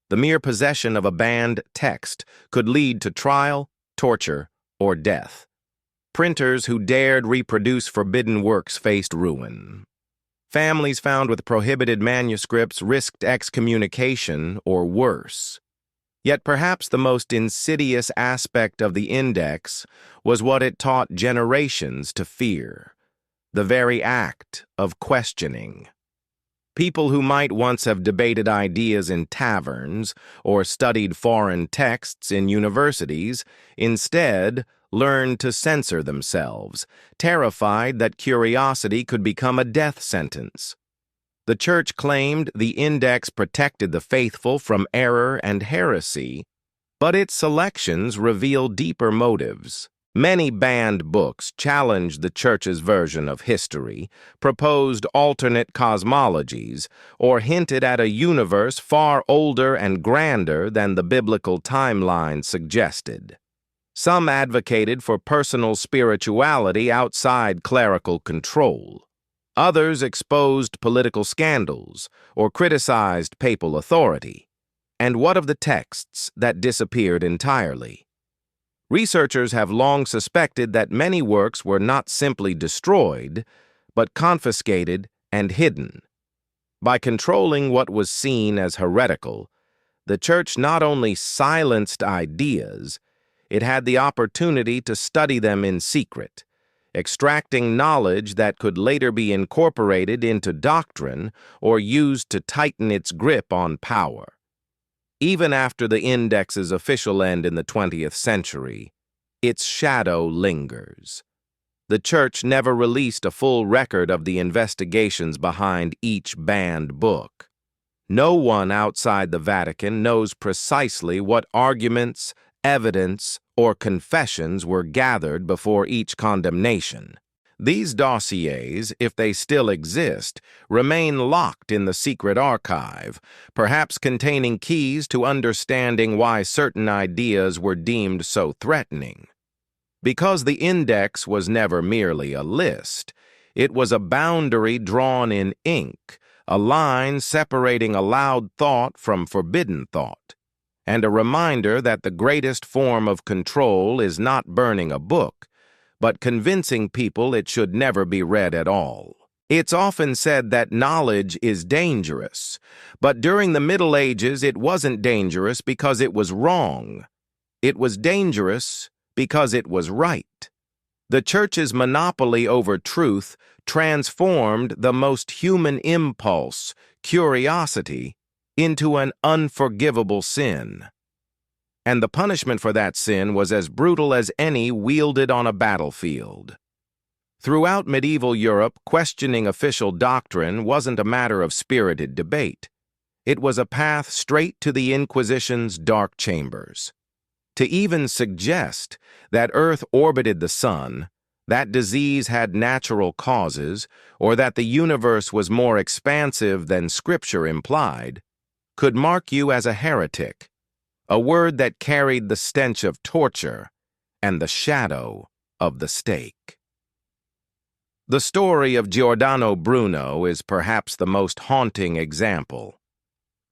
The mere possession of a banned text could lead to trial, torture, or death. Printers who dared reproduce forbidden works faced ruin. Families found with prohibited manuscripts risked excommunication or worse. Yet perhaps the most insidious aspect of the Index was what it taught generations to fear: the very act of questioning. People who might once have debated ideas in taverns or studied foreign texts in universities instead learned to censor themselves, terrified that curiosity could become a death sentence. The Church claimed the Index protected the faithful from error and heresy, but its selections reveal deeper motives. Many banned books challenged the Church's version of history, proposed alternate cosmologies, or hinted at a universe far older and grander than the biblical timeline suggested. Some advocated for personal spirituality outside clerical control. Others exposed political scandals or criticized papal authority. And what of the texts that disappeared entirely? Researchers have long suspected that many works were not simply destroyed, but confiscated and hidden. By controlling what was seen as heretical, the Church not only silenced ideas, it had the opportunity to study them in secret, extracting knowledge that could later be incorporated into doctrine or used to tighten its grip on power. Even after the Index's official end in the 20th century, its shadow lingers. The Church never released a full record of the investigations behind each banned book. No one outside the Vatican knows precisely what arguments, evidence, or confessions were gathered before each condemnation. These dossiers, if they still exist, remain locked in the secret archive, perhaps containing keys to understanding why certain ideas were deemed so threatening. Because the Index was never merely a list, it was a boundary drawn in ink, a line separating allowed thought from forbidden thought, and a reminder that the greatest form of control is not burning a book, but convincing people it should never be read at all. It's often said that knowledge is dangerous, but during the Middle Ages it wasn't dangerous because it was wrong. It was dangerous because it was right. The Church's monopoly over truth transformed the most human impulse, curiosity, into an unforgivable sin. And the punishment for that sin was as brutal as any wielded on a battlefield. Throughout medieval Europe, questioning official doctrine wasn't a matter of spirited debate. It was a path straight to the Inquisition's dark chambers. To even suggest that Earth orbited the sun, that disease had natural causes, or that the universe was more expansive than Scripture implied, could mark you as a heretic, a word that carried the stench of torture and the shadow of the stake. The story of Giordano Bruno is perhaps the most haunting example.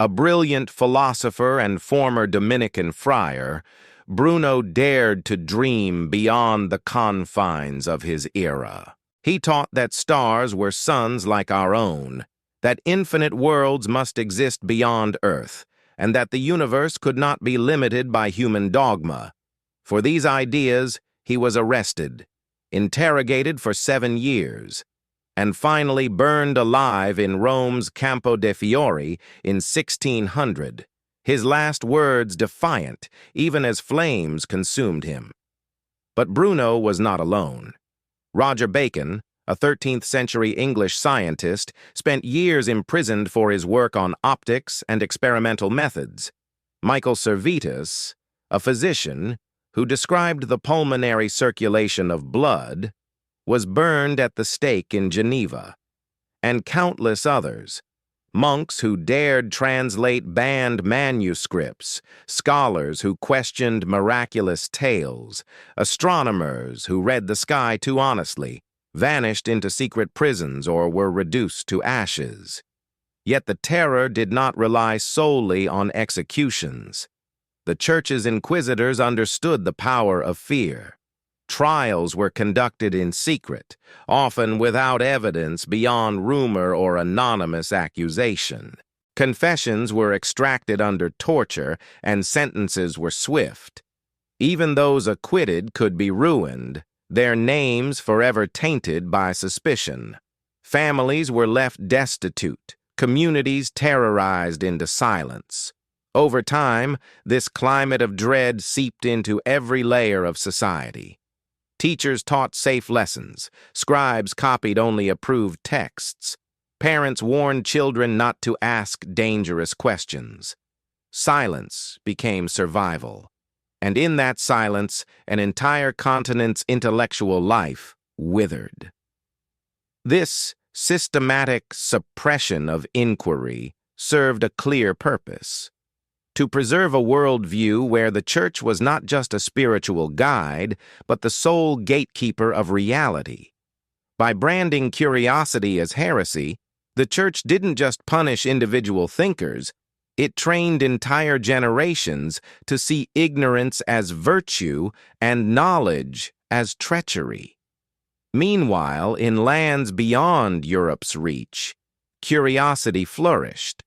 A brilliant philosopher and former Dominican friar, Bruno dared to dream beyond the confines of his era. He taught that stars were suns like our own, that infinite worlds must exist beyond Earth, and that the universe could not be limited by human dogma. For these ideas, he was arrested, interrogated for 7 years, and finally burned alive in Rome's Campo de' Fiori in 1600, his last words defiant, even as flames consumed him. But Bruno was not alone. Roger Bacon, a 13th-century English scientist, spent years imprisoned for his work on optics and experimental methods. Michael Servetus, a physician who described the pulmonary circulation of blood, was burned at the stake in Geneva. And countless others, monks who dared translate banned manuscripts, scholars who questioned miraculous tales, astronomers who read the sky too honestly, vanished into secret prisons or were reduced to ashes. Yet the terror did not rely solely on executions. The Church's inquisitors understood the power of fear. Trials were conducted in secret, often without evidence beyond rumor or anonymous accusation. Confessions were extracted under torture, and sentences were swift. Even those acquitted could be ruined, their names forever tainted by suspicion. Families were left destitute, communities terrorized into silence. Over time, this climate of dread seeped into every layer of society. Teachers taught safe lessons, scribes copied only approved texts, parents warned children not to ask dangerous questions. Silence became survival, and in that silence, an entire continent's intellectual life withered. This systematic suppression of inquiry served a clear purpose: to preserve a worldview where the Church was not just a spiritual guide, but the sole gatekeeper of reality. By branding curiosity as heresy, the Church didn't just punish individual thinkers, it trained entire generations to see ignorance as virtue and knowledge as treachery. Meanwhile, in lands beyond Europe's reach, curiosity flourished.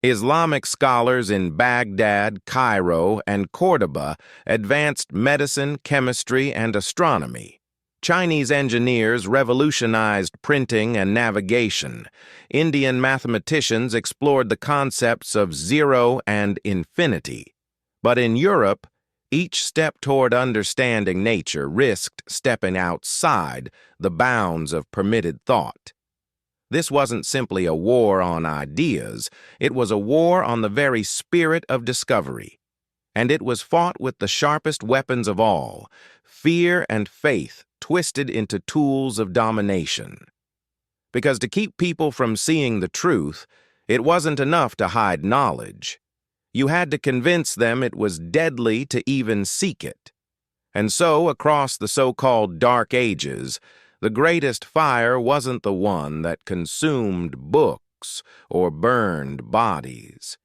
Islamic scholars in Baghdad, Cairo, and Cordoba advanced medicine, chemistry, and astronomy. Chinese engineers revolutionized printing and navigation. Indian mathematicians explored the concepts of zero and infinity. But in Europe, each step toward understanding nature risked stepping outside the bounds of permitted thought. This wasn't simply a war on ideas, it was a war on the very spirit of discovery. And it was fought with the sharpest weapons of all, fear and faith twisted into tools of domination. Because to keep people from seeing the truth, it wasn't enough to hide knowledge. You had to convince them it was deadly to even seek it. And so, across the so-called Dark Ages, the greatest fire wasn't the one that consumed books or burned bodies.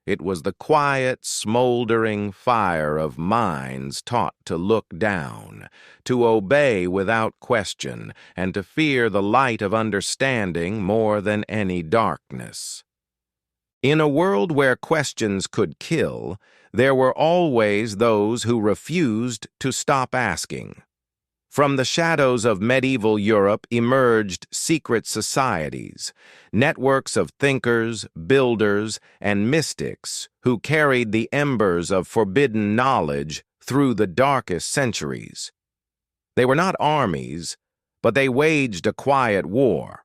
It was the quiet, smoldering fire of minds taught to look down, to obey without question, and to fear the light of understanding more than any darkness. In a world where questions could kill, there were always those who refused to stop asking. From the shadows of medieval Europe emerged secret societies, networks of thinkers, builders, and mystics who carried the embers of forbidden knowledge through the darkest centuries. They were not armies, but they waged a quiet war,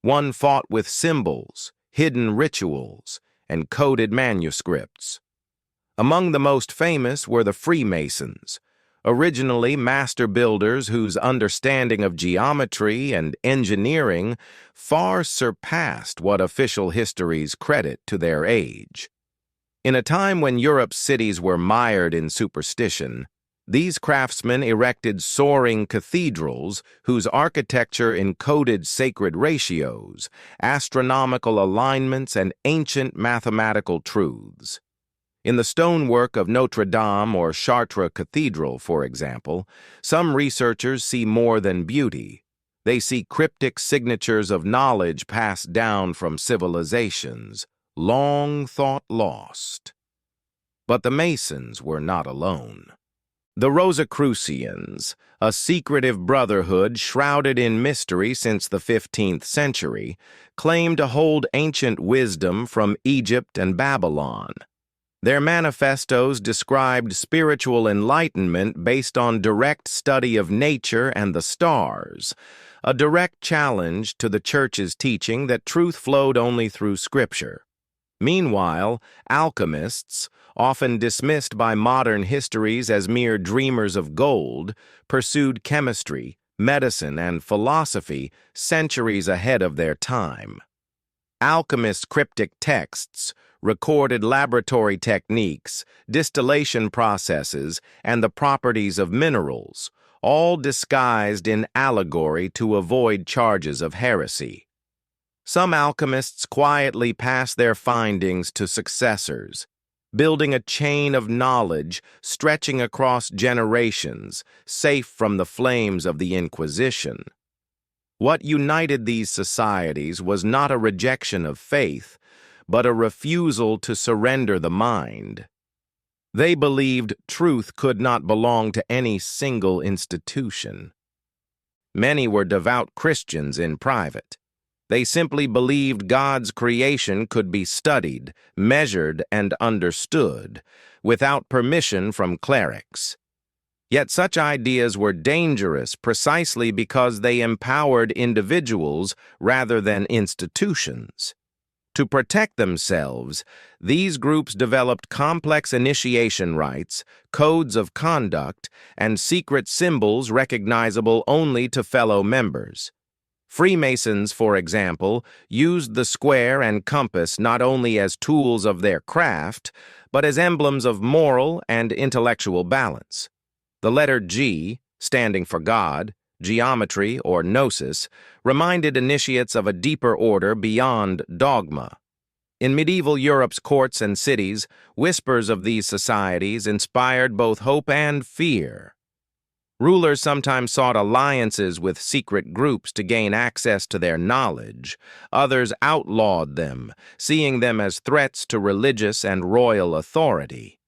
one fought with symbols, hidden rituals, and coded manuscripts. Among the most famous were the Freemasons, originally master builders whose understanding of geometry and engineering far surpassed what official histories credit to their age. In a time when Europe's cities were mired in superstition, these craftsmen erected soaring cathedrals whose architecture encoded sacred ratios, astronomical alignments, and ancient mathematical truths. In the stonework of Notre Dame or Chartres Cathedral, for example, some researchers see more than beauty. They see cryptic signatures of knowledge passed down from civilizations, long thought lost. But the Masons were not alone. The Rosicrucians, a secretive brotherhood shrouded in mystery since the 15th century, claimed to hold ancient wisdom from Egypt and Babylon. Their manifestos described spiritual enlightenment based on direct study of nature and the stars, a direct challenge to the Church's teaching that truth flowed only through Scripture. Meanwhile, alchemists, often dismissed by modern histories as mere dreamers of gold, pursued chemistry, medicine, and philosophy centuries ahead of their time. Alchemists' cryptic texts recorded laboratory techniques, distillation processes, and the properties of minerals, all disguised in allegory to avoid charges of heresy. Some alchemists quietly passed their findings to successors, building a chain of knowledge stretching across generations, safe from the flames of the Inquisition. What united these societies was not a rejection of faith, but a refusal to surrender the mind. They believed truth could not belong to any single institution. Many were devout Christians in private. They simply believed God's creation could be studied, measured, and understood, without permission from clerics. Yet such ideas were dangerous precisely because they empowered individuals rather than institutions. To protect themselves, these groups developed complex initiation rites, codes of conduct, and secret symbols recognizable only to fellow members. Freemasons, for example, used the square and compass not only as tools of their craft, but as emblems of moral and intellectual balance. The letter G, standing for God, geometry, or gnosis, reminded initiates of a deeper order beyond dogma. In medieval Europe's courts and cities, whispers of these societies inspired both hope and fear. Rulers sometimes sought alliances with secret groups to gain access to their knowledge. Others outlawed them, seeing them as threats to religious and royal authority.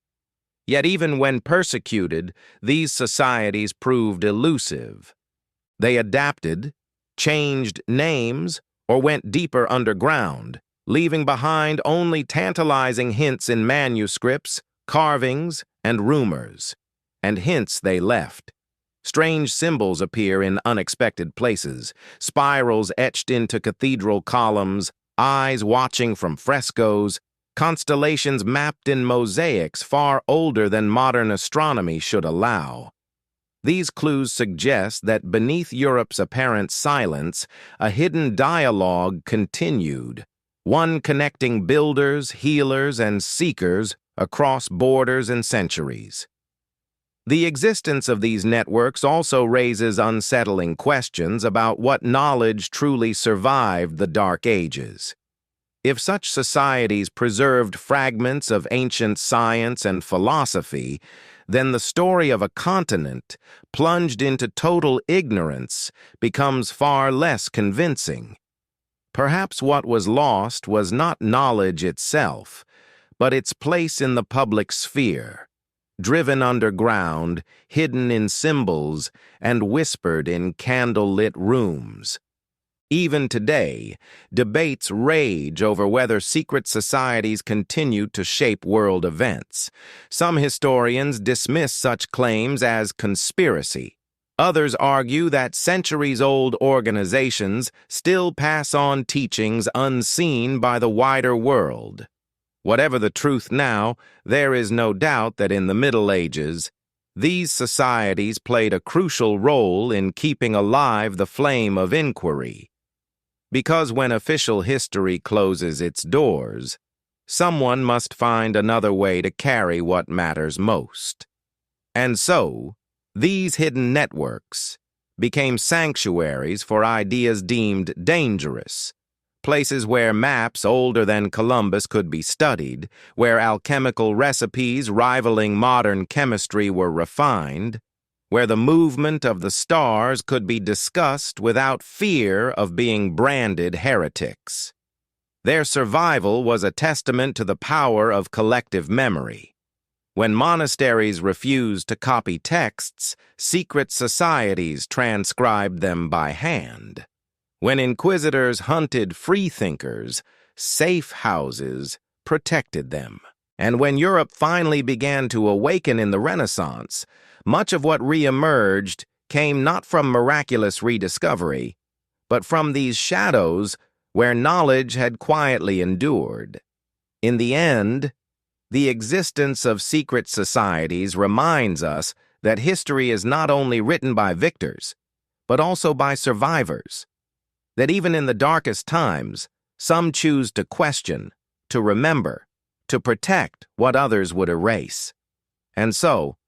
Yet even when persecuted, these societies proved elusive. They adapted, changed names, or went deeper underground, leaving behind only tantalizing hints in manuscripts, carvings, and rumors. And hints they left. Strange symbols appear in unexpected places, spirals etched into cathedral columns, eyes watching from frescoes, constellations mapped in mosaics far older than modern astronomy should allow. These clues suggest that beneath Europe's apparent silence, a hidden dialogue continued, one connecting builders, healers, and seekers across borders and centuries. The existence of these networks also raises unsettling questions about what knowledge truly survived the Dark Ages. If such societies preserved fragments of ancient science and philosophy, then the story of a continent plunged into total ignorance becomes far less convincing. Perhaps what was lost was not knowledge itself, but its place in the public sphere, driven underground, hidden in symbols, and whispered in candle-lit rooms. Even today, debates rage over whether secret societies continue to shape world events. Some historians dismiss such claims as conspiracy. Others argue that centuries-old organizations still pass on teachings unseen by the wider world. Whatever the truth now, there is no doubt that in the Middle Ages, these societies played a crucial role in keeping alive the flame of inquiry. Because when official history closes its doors, someone must find another way to carry what matters most. And so, these hidden networks became sanctuaries for ideas deemed dangerous, places where maps older than Columbus could be studied, where alchemical recipes rivaling modern chemistry were refined, where the movement of the stars could be discussed without fear of being branded heretics. Their survival was a testament to the power of collective memory. When monasteries refused to copy texts, secret societies transcribed them by hand. When inquisitors hunted freethinkers, safe houses protected them. And when Europe finally began to awaken in the Renaissance, much of what re-emerged came not from miraculous rediscovery, but from these shadows where knowledge had quietly endured. In the end, the existence of secret societies reminds us that history is not only written by victors, but also by survivors. That even in the darkest times, some choose to question, to remember, to protect what others would erase. And so,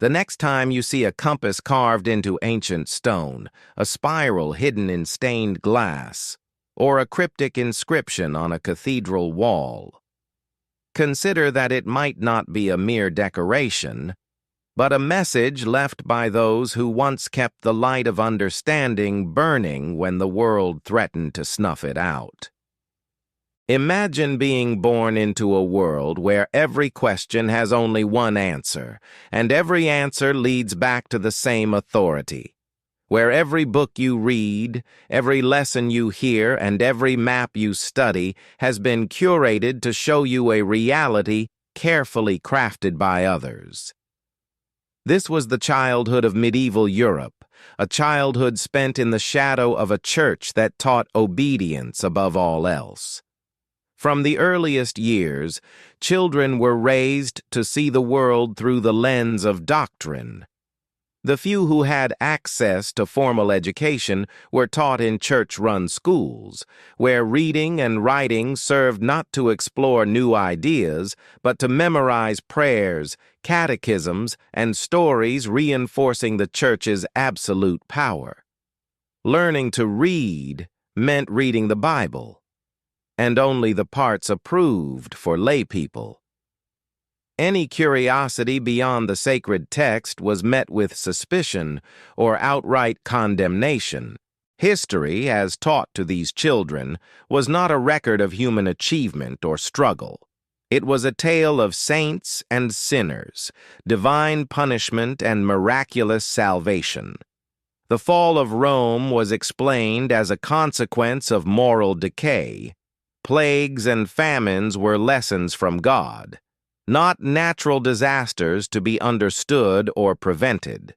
the next time you see a compass carved into ancient stone, a spiral hidden in stained glass, or a cryptic inscription on a cathedral wall, consider that it might not be a mere decoration, but a message left by those who once kept the light of understanding burning when the world threatened to snuff it out. Imagine being born into a world where every question has only one answer, and every answer leads back to the same authority. Where every book you read, every lesson you hear, and every map you study has been curated to show you a reality carefully crafted by others. This was the childhood of medieval Europe, a childhood spent in the shadow of a church that taught obedience above all else. From the earliest years, children were raised to see the world through the lens of doctrine. The few who had access to formal education were taught in church-run schools, where reading and writing served not to explore new ideas, but to memorize prayers, catechisms, and stories reinforcing the church's absolute power. Learning to read meant reading the Bible, and only the parts approved for laypeople. Any curiosity beyond the sacred text was met with suspicion or outright condemnation. History, as taught to these children, was not a record of human achievement or struggle. It was a tale of saints and sinners, divine punishment and miraculous salvation. The fall of Rome was explained as a consequence of moral decay. Plagues and famines were lessons from God, not natural disasters to be understood or prevented.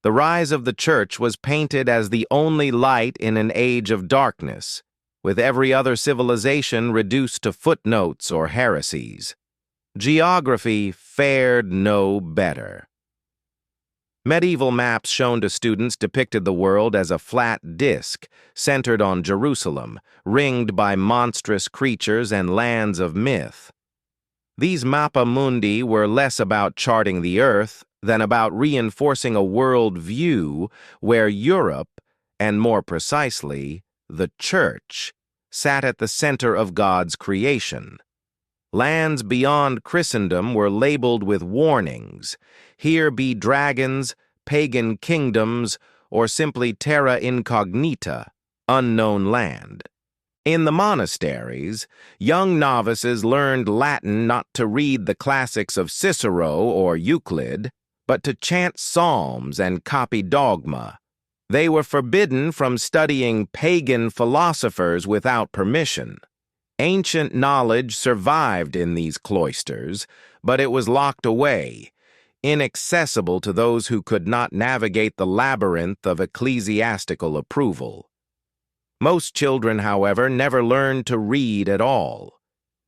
The rise of the church was painted as the only light in an age of darkness, with every other civilization reduced to footnotes or heresies. Geography fared no better. Medieval maps shown to students depicted the world as a flat disk centered on Jerusalem, ringed by monstrous creatures and lands of myth. These mappa mundi were less about charting the earth than about reinforcing a world view where Europe, and more precisely, the Church, sat at the center of God's creation. Lands beyond Christendom were labeled with warnings: here be dragons, pagan kingdoms, or simply terra incognita, unknown land. In the monasteries, young novices learned Latin not to read the classics of Cicero or Euclid, but to chant psalms and copy dogma. They were forbidden from studying pagan philosophers without permission. Ancient knowledge survived in these cloisters, but it was locked away, inaccessible to those who could not navigate the labyrinth of ecclesiastical approval. Most children, however, never learned to read at all.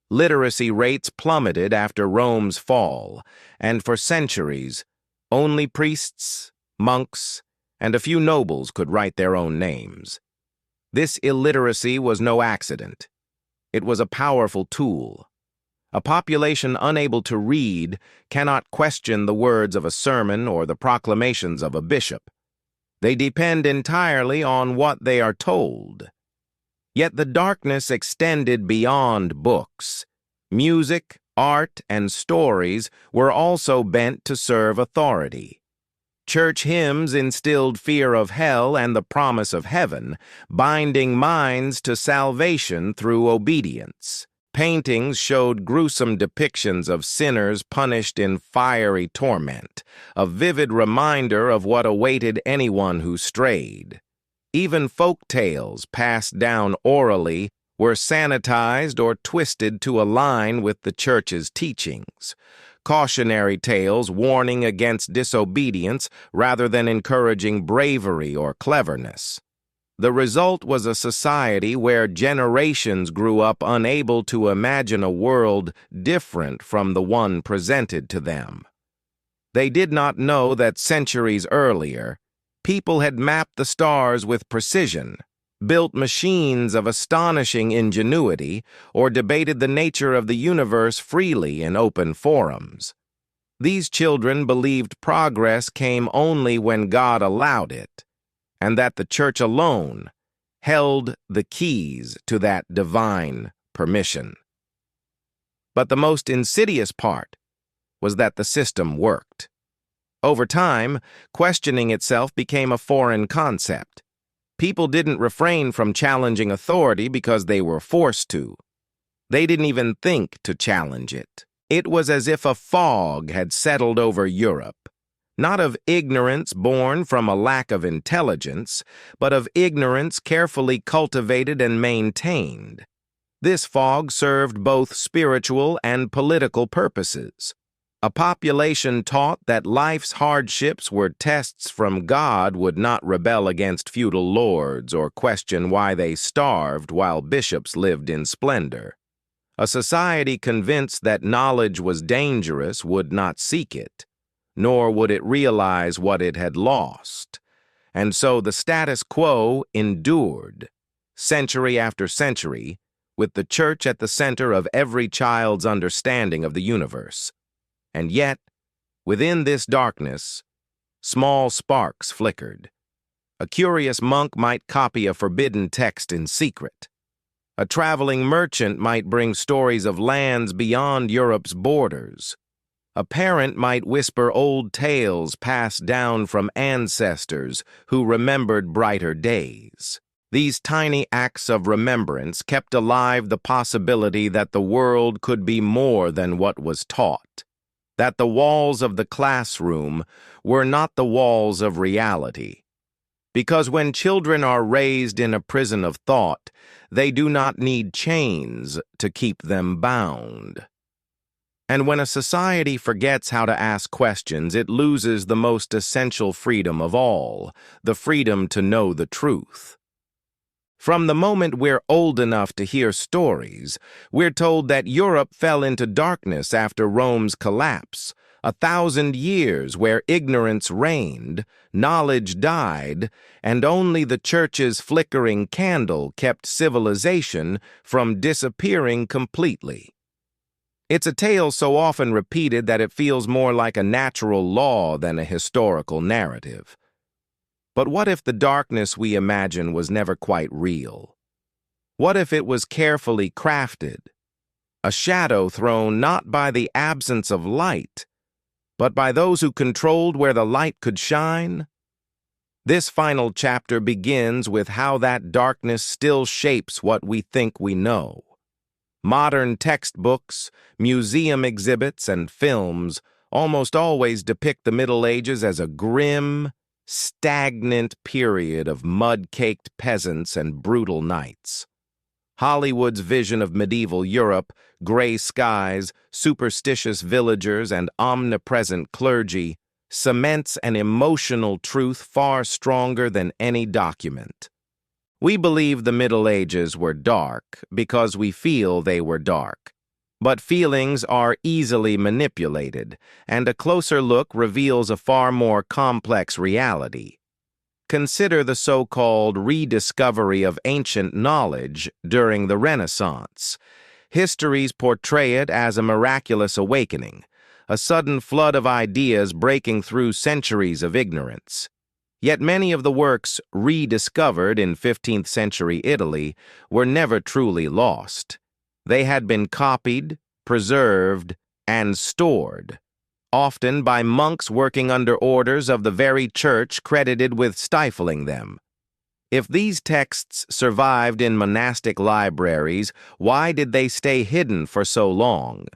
Literacy rates plummeted after Rome's fall, and for centuries, only priests, monks, and a few nobles could write their own names. This illiteracy was no accident. It was a powerful tool. A population unable to read cannot question the words of a sermon or the proclamations of a bishop. They depend entirely on what they are told. Yet the darkness extended beyond books. Music, art, and stories were also bent to serve authority. Church hymns instilled fear of hell and the promise of heaven, binding minds to salvation through obedience. Paintings showed gruesome depictions of sinners punished in fiery torment, a vivid reminder of what awaited anyone who strayed. Even folk tales passed down orally were sanitized or twisted to align with the church's teachings. Cautionary tales warning against disobedience rather than encouraging bravery or cleverness. The result was a society where generations grew up unable to imagine a world different from the one presented to them. They did not know that centuries earlier, people had mapped the stars with precision, built machines of astonishing ingenuity, or debated the nature of the universe freely in open forums. These children believed progress came only when God allowed it, and that the church alone held the keys to that divine permission. But the most insidious part was that the system worked. Over time, questioning itself became a foreign concept. People didn't refrain from challenging authority because they were forced to. They didn't even think to challenge it. It was as if a fog had settled over Europe, not of ignorance born from a lack of intelligence, but of ignorance carefully cultivated and maintained. This fog served both spiritual and political purposes. A population taught that life's hardships were tests from God would not rebel against feudal lords or question why they starved while bishops lived in splendor. A society convinced that knowledge was dangerous would not seek it, nor would it realize what it had lost. And so the status quo endured, century after century, with the church at the center of every child's understanding of the universe. And yet, within this darkness, small sparks flickered. A curious monk might copy a forbidden text in secret. A traveling merchant might bring stories of lands beyond Europe's borders. A parent might whisper old tales passed down from ancestors who remembered brighter days. These tiny acts of remembrance kept alive the possibility that the world could be more than what was taught, that the walls of the classroom were not the walls of reality. Because when children are raised in a prison of thought, they do not need chains to keep them bound. And when a society forgets how to ask questions, it loses the most essential freedom of all, the freedom to know the truth. From the moment we're old enough to hear stories, we're told that Europe fell into darkness after Rome's collapse, 1,000 years where ignorance reigned, knowledge died, and only the church's flickering candle kept civilization from disappearing completely. It's a tale so often repeated that it feels more like a natural law than a historical narrative. But what if the darkness we imagine was never quite real? What if it was carefully crafted, a shadow thrown not by the absence of light, but by those who controlled where the light could shine? This final chapter begins with how that darkness still shapes what we think we know. Modern textbooks, museum exhibits, and films almost always depict the Middle Ages as a grim, stagnant period of mud-caked peasants and brutal knights. Hollywood's vision of medieval Europe, gray skies, superstitious villagers, and omnipresent clergy, cements an emotional truth far stronger than any document. We believe the Middle Ages were dark because we feel they were dark. But feelings are easily manipulated, and a closer look reveals a far more complex reality. Consider the so-called rediscovery of ancient knowledge during the Renaissance. Histories portray it as a miraculous awakening, a sudden flood of ideas breaking through centuries of ignorance. Yet many of the works rediscovered in 15th century Italy were never truly lost. They had been copied, preserved, and stored, often by monks working under orders of the very church credited with stifling them. If these texts survived in monastic libraries, why did they stay hidden for so long?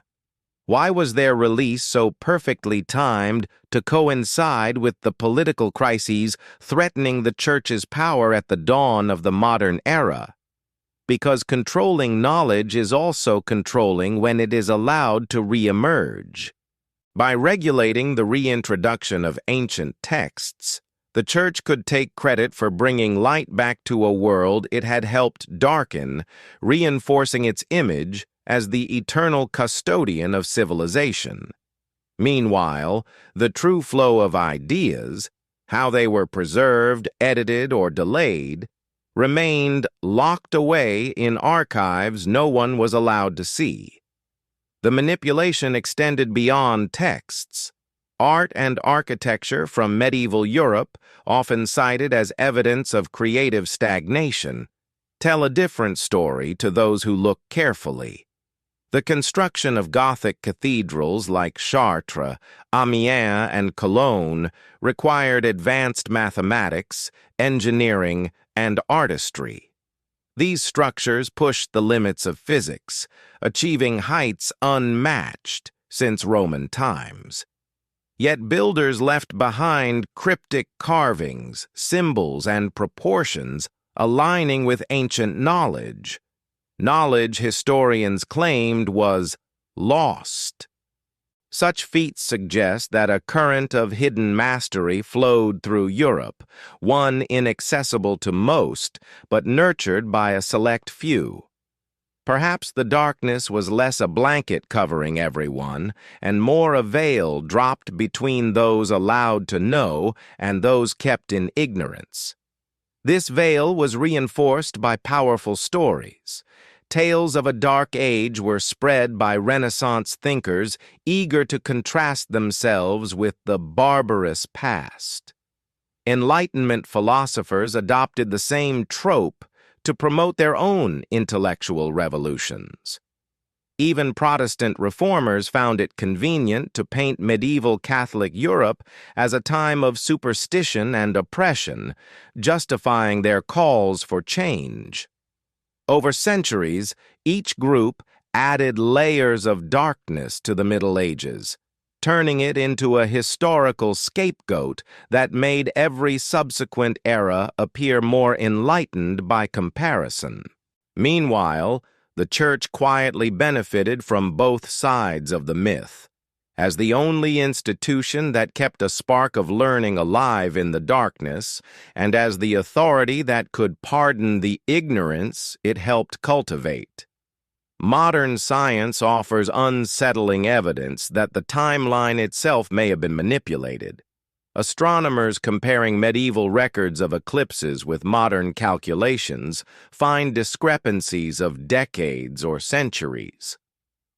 Why was their release so perfectly timed to coincide with the political crises threatening the Church's power at the dawn of the modern era? Because controlling knowledge is also controlling when it is allowed to re-emerge. By regulating the reintroduction of ancient texts, the Church could take credit for bringing light back to a world it had helped darken, reinforcing its image as the eternal custodian of civilization. Meanwhile, the true flow of ideas, how they were preserved, edited, or delayed, remained locked away in archives no one was allowed to see. The manipulation extended beyond texts. Art and architecture from medieval Europe, often cited as evidence of creative stagnation, tell a different story to those who look carefully. The construction of Gothic cathedrals like Chartres, Amiens, and Cologne required advanced mathematics, engineering, and artistry. These structures pushed the limits of physics, achieving heights unmatched since Roman times. Yet builders left behind cryptic carvings, symbols, and proportions aligning with ancient knowledge. Knowledge historians claimed was lost. Such feats suggest that a current of hidden mastery flowed through Europe, one inaccessible to most, but nurtured by a select few. Perhaps the darkness was less a blanket covering everyone, and more a veil dropped between those allowed to know and those kept in ignorance. This veil was reinforced by powerful stories. Tales of a dark age were spread by Renaissance thinkers eager to contrast themselves with the barbarous past. Enlightenment philosophers adopted the same trope to promote their own intellectual revolutions. Even Protestant reformers found it convenient to paint medieval Catholic Europe as a time of superstition and oppression, justifying their calls for change. Over centuries, each group added layers of darkness to the Middle Ages, turning it into a historical scapegoat that made every subsequent era appear more enlightened by comparison. Meanwhile, the Church quietly benefited from both sides of the myth. As the only institution that kept a spark of learning alive in the darkness, and as the authority that could pardon the ignorance it helped cultivate. Modern science offers unsettling evidence that the timeline itself may have been manipulated. Astronomers comparing medieval records of eclipses with modern calculations find discrepancies of decades or centuries.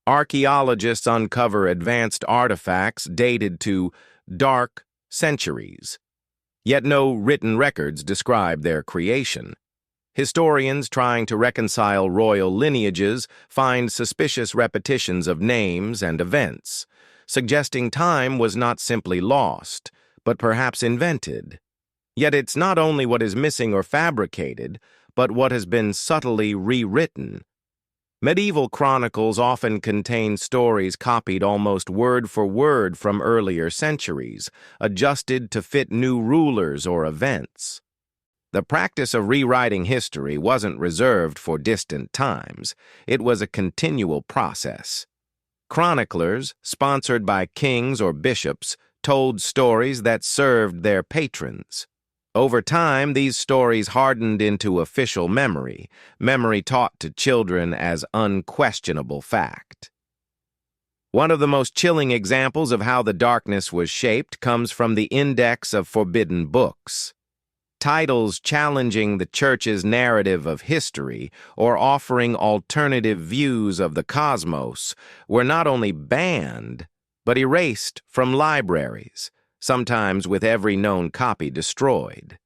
Archaeologists uncover advanced artifacts dated to dark centuries, yet no written records describe their creation. Historians trying to reconcile royal lineages find suspicious repetitions of names and events, suggesting time was not simply lost, but perhaps invented. Yet it's not only what is missing or fabricated, but what has been subtly rewritten. Medieval chronicles often contain stories copied almost word for word from earlier centuries, adjusted to fit new rulers or events. The practice of rewriting history wasn't reserved for distant times. It was a continual process. Chroniclers, sponsored by kings or bishops, told stories that served their patrons. Over time, these stories hardened into official memory taught to children as unquestionable fact. One of the most chilling examples of how the darkness was shaped comes from the Index of Forbidden Books. Titles challenging the Church's narrative of history or offering alternative views of the cosmos were not only banned, but erased from libraries, sometimes with every known copy destroyed.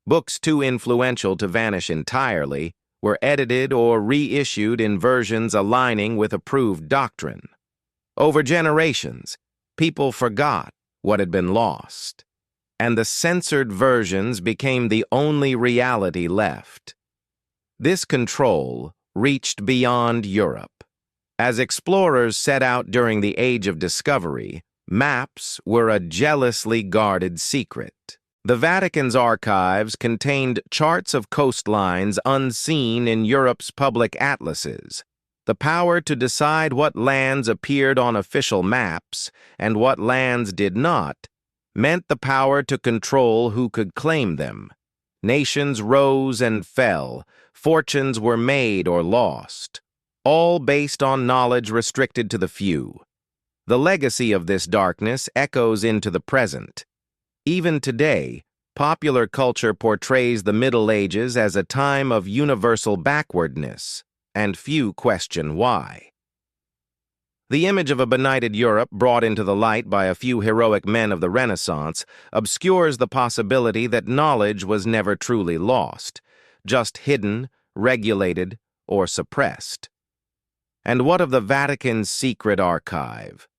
Books too influential to vanish entirely were edited or reissued in versions aligning with approved doctrine. Over generations, people forgot what had been lost, and the censored versions became the only reality left. This control reached beyond Europe. As explorers set out during the Age of Discovery, maps were a jealously guarded secret. The Vatican's archives contained charts of coastlines unseen in Europe's public atlases. The power to decide what lands appeared on official maps and what lands did not meant the power to control who could claim them. Nations rose and fell, fortunes were made or lost, all based on knowledge restricted to the few. The legacy of this darkness echoes into the present. Even today, popular culture portrays the Middle Ages as a time of universal backwardness, and few question why. The image of a benighted Europe brought into the light by a few heroic men of the Renaissance obscures the possibility that knowledge was never truly lost, just hidden, regulated, or suppressed. And what of the Vatican's secret archive?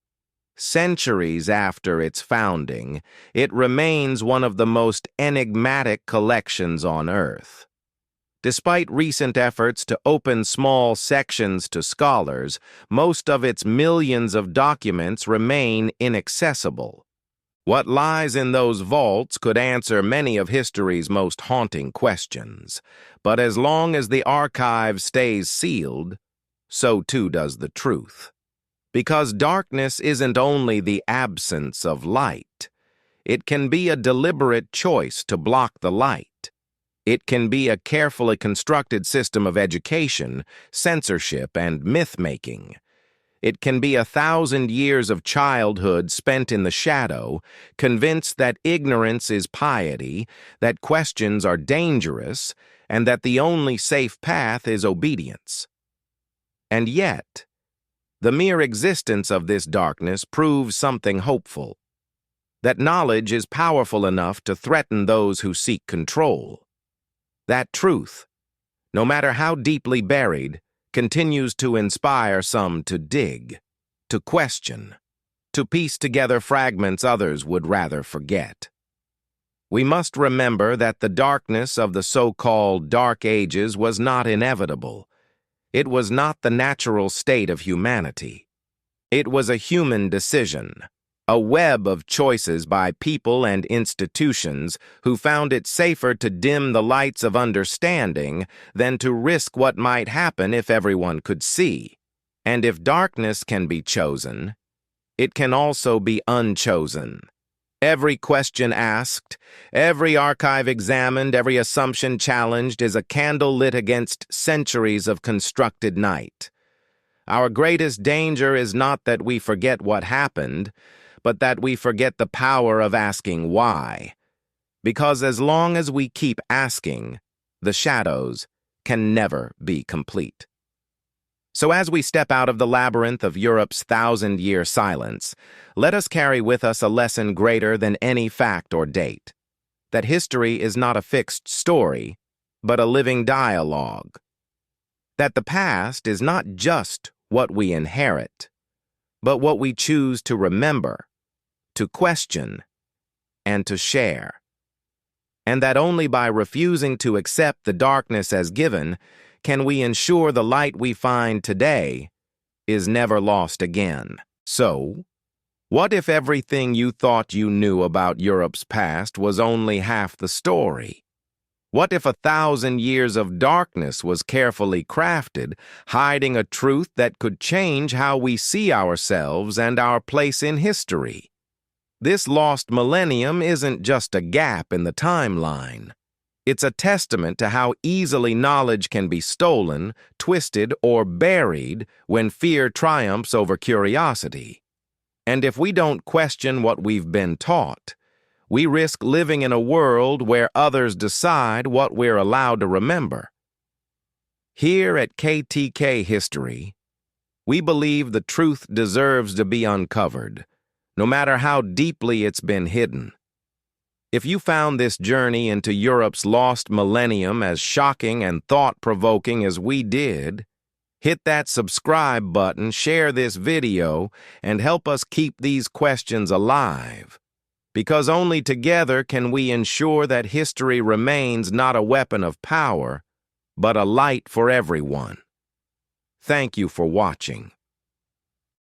Centuries after its founding, it remains one of the most enigmatic collections on Earth. Despite recent efforts to open small sections to scholars, most of its millions of documents remain inaccessible. What lies in those vaults could answer many of history's most haunting questions, but as long as the archive stays sealed, so too does the truth. Because darkness isn't only the absence of light. It can be a deliberate choice to block the light. It can be a carefully constructed system of education, censorship, and myth-making. It can be 1,000 years of childhood spent in the shadow, convinced that ignorance is piety, that questions are dangerous, and that the only safe path is obedience. And yet, the mere existence of this darkness proves something hopeful, that knowledge is powerful enough to threaten those who seek control. That truth, no matter how deeply buried, continues to inspire some to dig, to question, to piece together fragments others would rather forget. We must remember that the darkness of the so-called Dark Ages was not inevitable. It was not the natural state of humanity. It was a human decision, a web of choices by people and institutions who found it safer to dim the lights of understanding than to risk what might happen if everyone could see. And if darkness can be chosen, it can also be unchosen. Every question asked, every archive examined, every assumption challenged is a candle lit against centuries of constructed night. Our greatest danger is not that we forget what happened, but that we forget the power of asking why. Because as long as we keep asking, the shadows can never be complete. So as we step out of the labyrinth of Europe's 1,000-year silence, let us carry with us a lesson greater than any fact or date, that history is not a fixed story, but a living dialogue. That the past is not just what we inherit, but what we choose to remember, to question, and to share. And that only by refusing to accept the darkness as given can we ensure the light we find today is never lost again. So, what if everything you thought you knew about Europe's past was only half the story? What if 1,000 years of darkness was carefully crafted, hiding a truth that could change how we see ourselves and our place in history? This lost millennium isn't just a gap in the timeline. It's a testament to how easily knowledge can be stolen, twisted, or buried when fear triumphs over curiosity. And if we don't question what we've been taught, we risk living in a world where others decide what we're allowed to remember. Here at KTK History, we believe the truth deserves to be uncovered, no matter how deeply it's been hidden. If you found this journey into Europe's lost millennium as shocking and thought-provoking as we did, hit that subscribe button, share this video, and help us keep these questions alive. Because only together can we ensure that history remains not a weapon of power, but a light for everyone. Thank you for watching.